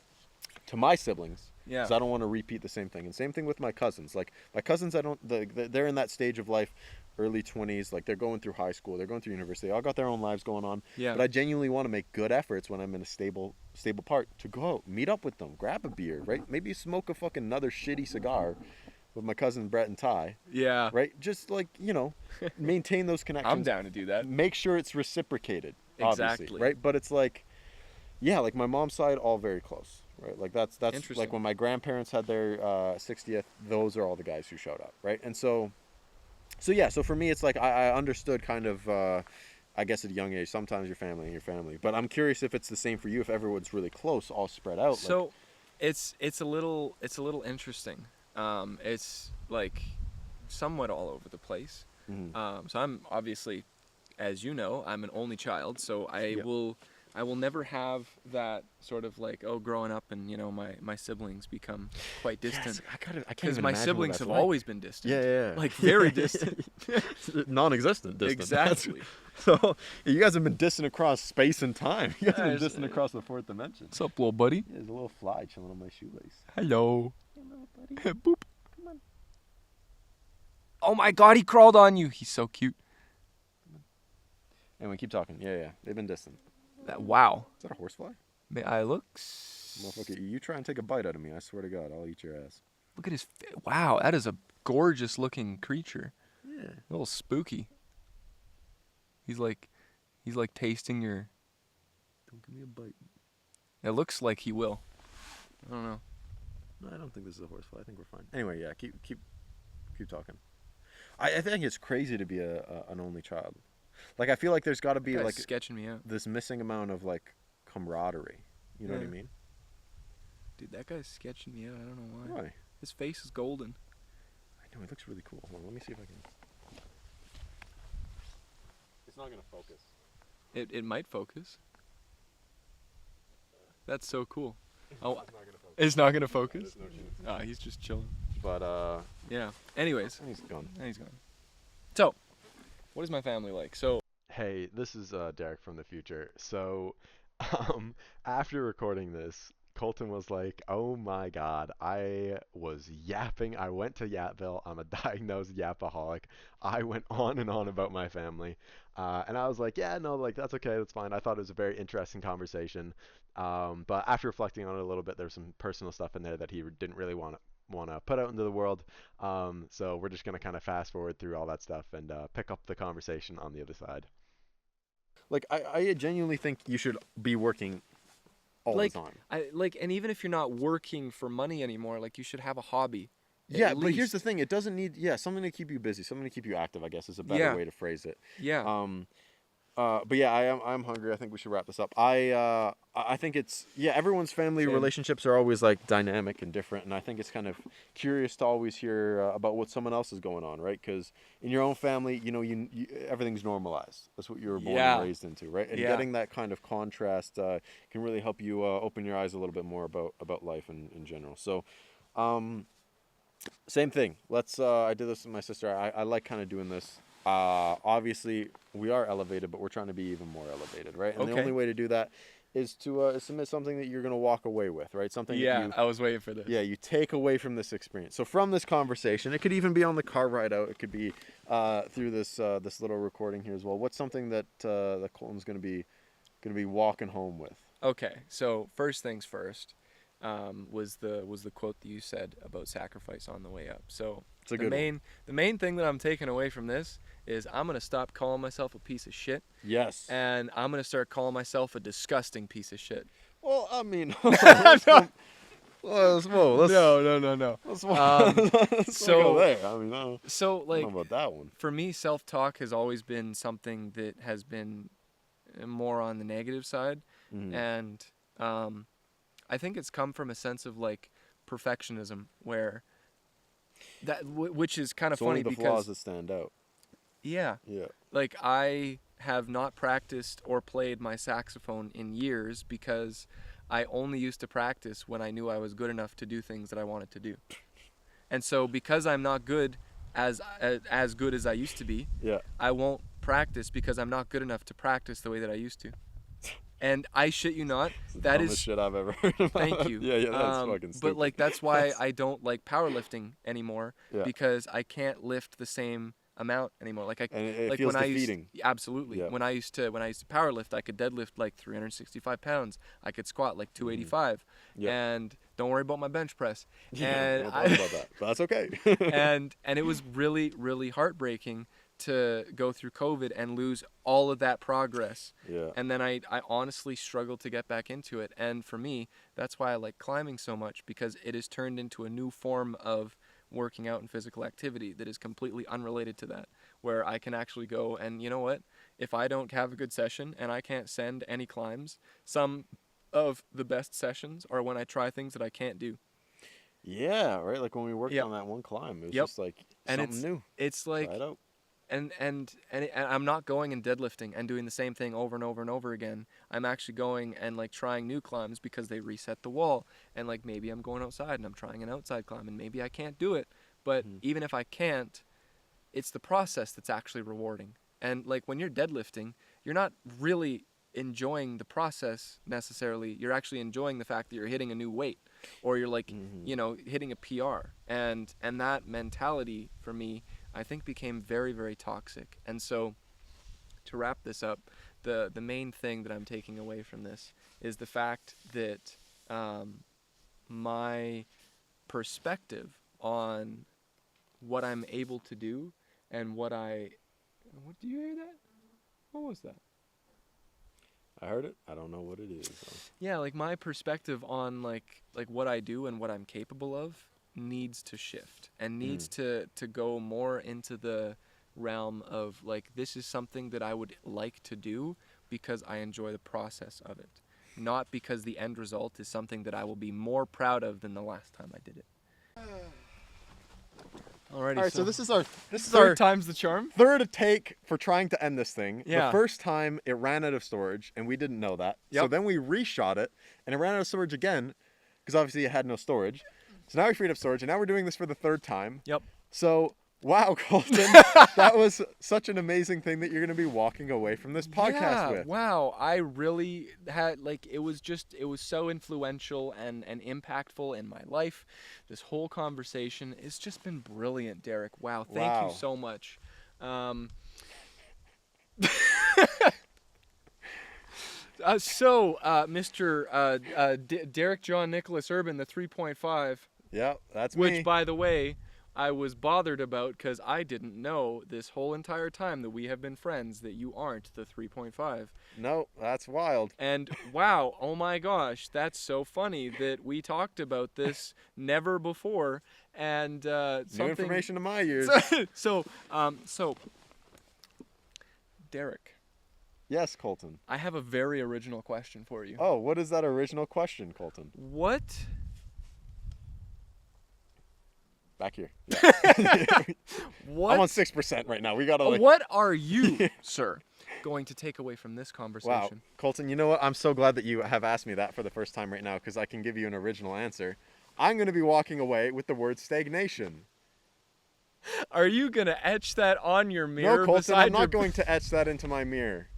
to my siblings. Yeah. Because I don't want to repeat the same thing. And same thing with my cousins. Like my cousins, they're in that stage of life, early 20s. Like they're going through high school, they're going through university. They all got their own lives going on. Yeah. But I genuinely want to make good efforts when I'm in a stable part to go out, meet up with them, grab a beer, right? Maybe smoke a fucking another shitty cigar with my cousin Brett and Ty. Yeah. Right? Just like, maintain those connections. I'm down to do that. Make sure it's reciprocated. Obviously, Exactly. right? But it's like, yeah, like my mom's side, all very close. Right, like that's like when my grandparents had their 60th, those are all the guys who showed up, right? And so yeah, so for me, it's like I understood kind of, I guess at a young age, sometimes your family, but I'm curious if it's the same for you, if everyone's really close, all spread out. So, like, it's a little interesting. It's like somewhat all over the place. mm-hmm. So I'm obviously, as you know, I'm an only child, so I will never have that sort of like, growing up and, my siblings become quite distant. Yes, I can't because even my imagine siblings have what that's always been distant. Yeah. Like very distant. Non-existent distant. Exactly. So you guys have been distant across space and time. You guys have been distant across the fourth dimension. What's up, little buddy? Yeah, there's a little fly chilling on my shoelace. Hello. Hello, buddy. Boop. Come on. Oh my God, he crawled on you. He's so cute. Anyway, keep talking. Yeah. They've been distant. Wow. Is that a horsefly? May I look? Motherfucker, you try and take a bite out of me, I swear to God, I'll eat your ass. Look at his. Wow, that is a gorgeous looking creature. Yeah. A little spooky. He's like tasting your. Don't give me a bite. It looks like he will. I don't know. No, I don't think this is a horsefly. I think we're fine. Anyway, yeah, keep talking. I think it's crazy to be an only child. Like I feel like there's got to be like sketching me out. this missing amount of like camaraderie. You know what I mean? Dude, that guy's sketching me out. I don't know why. Why? His face is golden. I know, it looks really cool. Hold on, let me see if I can. It's not gonna focus. It might focus. That's so cool. Oh, it's not gonna focus. It's not gonna focus. No, he's just chilling. But yeah. Anyways, he's gone. He's gone. So, what is my family like? So. Hey, this is Derek from the future. So, after recording this, Colton was like, "Oh my God, I was yapping. I went to Yapville. I'm a diagnosed yapaholic. I went on and on about my family." And I was like, "Yeah, no, like that's okay. That's fine." I thought it was a very interesting conversation. But after reflecting on it a little bit, there was some personal stuff in there that he didn't really want to put out into the world. So we're just going to kind of fast forward through all that stuff and pick up the conversation on the other side. Like, I genuinely think you should be working all the time. And even if you're not working for money anymore, like you should have a hobby. Yeah, but here's the thing. It doesn't need, something to keep you busy, something to keep you active, I guess is a better way to phrase it. Yeah. But yeah, I'm hungry. I think we should wrap this up. I think it's, everyone's family relationships are always like dynamic and different, and I think it's kind of curious to always hear about what someone else is going on, right? Because in your own family, you everything's normalized. That's what you were born and raised into, right? And getting that kind of contrast can really help you open your eyes a little bit more about life in general. So, same thing. I did this with my sister. I like kind of doing this. Obviously, we are elevated, but we're trying to be even more elevated, right? And the only way to do that is to submit something that you're going to walk away with, right? Something. Yeah, I was waiting for this. Yeah, you take away from this experience. So from this conversation, it could even be on the car ride out. It could be through this little recording here as well. What's something that Colton's going to be walking home with? Okay, so first things first. Was the quote that you said about sacrifice on the way up. So the main thing that I'm taking away from this is I'm gonna stop calling myself a piece of shit. Yes. And I'm gonna start calling myself a disgusting piece of shit. Well, I mean, no. Let's no. Let's so go there. I mean, so like, I don't know about that one. For me, self-talk has always been something that has been more on the negative side, and I think it's come from a sense of like perfectionism, where which is kind of funny because because flaws that stand out. Yeah. Like I have not practiced or played my saxophone in years because I only used to practice when I knew I was good enough to do things that I wanted to do. And so because I'm not good as good as I used to be, I won't practice because I'm not good enough to practice the way that I used to. And I shit you not, It's the that dumbest is shit I've ever heard about. thank you. Yeah, that's fucking stupid. But like that's why I don't like powerlifting anymore Yeah. because I can't lift the same amount anymore. Like I And it like feels when defeating. absolutely. Yeah. When I used to powerlift, I could deadlift like 365 pounds. I could squat like 285. Yeah. And don't worry about my bench press. Yeah, And don't talk about that. But that's okay. and it was really, really heartbreaking to go through COVID and lose all of that progress. Yeah. And then I honestly struggled to get back into it. And for me, that's why I like climbing so much, because it has turned into a new form of working out and physical activity that is completely unrelated to that, where I can actually go and, you know what, if I don't have a good session and I can't send any climbs, some of the best sessions are when I try things that I can't do. Yeah, right. Like when we worked Yep. on that one climb, it was Yep. just like And something new. It's like Try it out. and I'm not going and deadlifting and doing the same thing over and over and over again. I'm actually going and like trying new climbs because they reset the wall. And like maybe I'm going outside and I'm trying an outside climb and maybe I can't do it. But even if I can't, it's the process that's actually rewarding. And like when you're deadlifting, you're not really enjoying the process necessarily. You're actually enjoying the fact that you're hitting a new weight, or you're like, you know, hitting a PR. And that mentality for me, I think, became very, very toxic. And so to wrap this up, the main thing that I'm taking away from this is the fact that my perspective on what I'm able to do and what do you hear that? What was that? I heard it. I don't know what it is. So. Yeah, like my perspective on like what I do and what I'm capable of needs to shift and needs to go more into the realm of like, this is something that I would like to do because I enjoy the process of it, not because the end result is something that I will be more proud of than the last time I did it. Alrighty, All right, so this is our third time's the charm. third take for trying to end this thing. Yeah. The first time it ran out of storage and we didn't know that. So Yep. then we reshot it and it ran out of storage again because obviously it had no storage. So now we freed up storage and now we're doing this for the third time. Yep. So, wow, Colton, that was such an amazing thing that you're going to be walking away from this podcast with. Wow. I really had, like, it was so influential and impactful in my life. This whole conversation, it's just been brilliant, Derek. Wow. Thank you so much. Mr. Derek John Nicholas Urban, the 3.5. Yeah, that's me. Which, by the way, I was bothered about because I didn't know this whole entire time that we have been friends that you aren't the 3.5. No, that's wild. And wow, oh my gosh, that's so funny that we talked about this never before. And New information to my ears. So, Derek. Yes, Colton. I have a very original question for you. Oh, what is that original question, Colton? What? Back here. Yeah. What? I'm on 6% right now. We gotta like. What are you, sir, going to take away from this conversation? Wow, Colton, you know what? I'm so glad that you have asked me that for the first time right now because I can give you an original answer. I'm going to be walking away with the word stagnation. Are you going to etch that on your mirror? No, Colton, I'm not your... going to etch that into my mirror.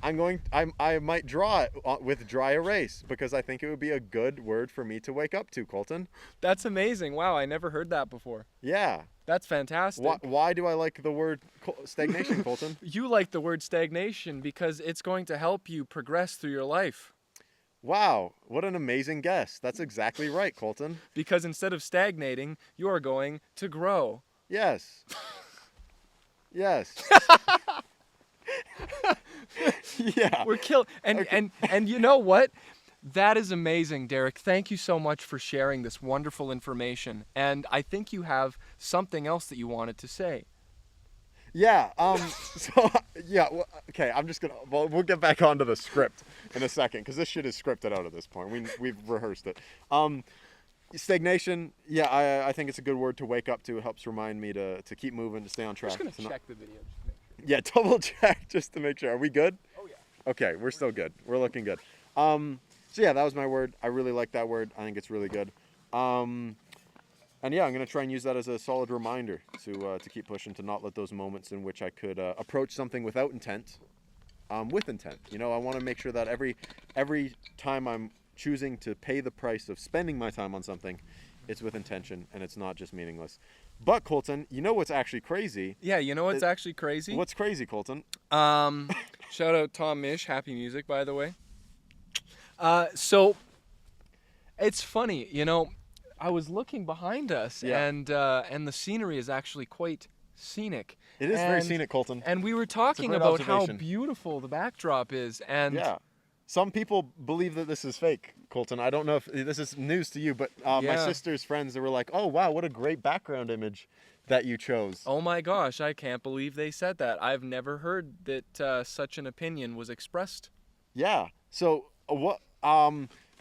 I might draw it with dry erase because I think it would be a good word for me to wake up to, Colton. That's amazing. Wow, I never heard that before. Yeah. That's fantastic. Why do I like the word stagnation, Colton? You like the word stagnation because it's going to help you progress through your life. Wow, what an amazing guess. That's exactly right, Colton. Because instead of stagnating, you are going to grow. Yes. Yes. Yeah. We're killed. And you know what? That is amazing, Derek. Thank you so much for sharing this wonderful information. And I think you have something else that you wanted to say. Yeah. So yeah. Well, okay. I'm just gonna. Well, we'll get back onto the script in a second because this shit is scripted out at this point. We've rehearsed it. Stagnation. Yeah. I think it's a good word to wake up to. It helps remind me to keep moving, to stay on track. I'm just gonna check the video just to make sure. Yeah. Double check just to make sure. Are we good? Oh yeah. Okay. We're still good. We're looking good. So yeah, that was my word. I really like that word. I think it's really good. And yeah, I'm going to try and use that as a solid reminder to keep pushing, to not let those moments in which I could approach something without intent with intent. You know, I want to make sure that every time I'm choosing to pay the price of spending my time on something, it's with intention and it's not just meaningless. But Colton, you know what's actually crazy? Yeah, you know what's actually crazy? What's crazy, Colton? Shout out Tom Mish, happy music, by the way. So it's funny, you know, I was looking behind us, and the scenery is actually quite scenic. It is very scenic, Colton. And we were talking about how beautiful the backdrop is, and yeah. Some people believe that this is fake, Colton. I don't know if this is news to you, but my sister's friends, they were like, "Oh wow, what a great background image that you chose." Oh my gosh, I can't believe they said that. I've never heard that such an opinion was expressed. Yeah. So what?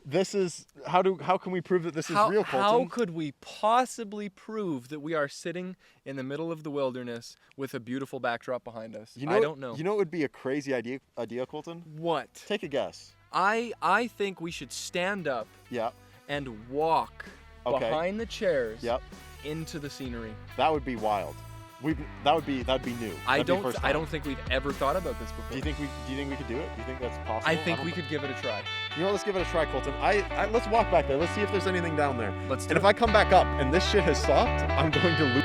This is how can we prove that this is real, Colton? How could we possibly prove that we are sitting in the middle of the wilderness with a beautiful backdrop behind us? I don't know. You know what would be a crazy idea, Colton? What? Take a guess. I think we should stand up. Yeah. And walk behind the chairs. Yep. Into the scenery. That would be wild. That'd be new. I don't think we've ever thought about this before. Do you think we could do it? Do you think that's possible? I think we could give it a try. You know, let's give it a try, Colton. Let's walk back there. Let's see if there's anything down there. Let's do it. If I come back up and this shit has stopped, I'm going to lose.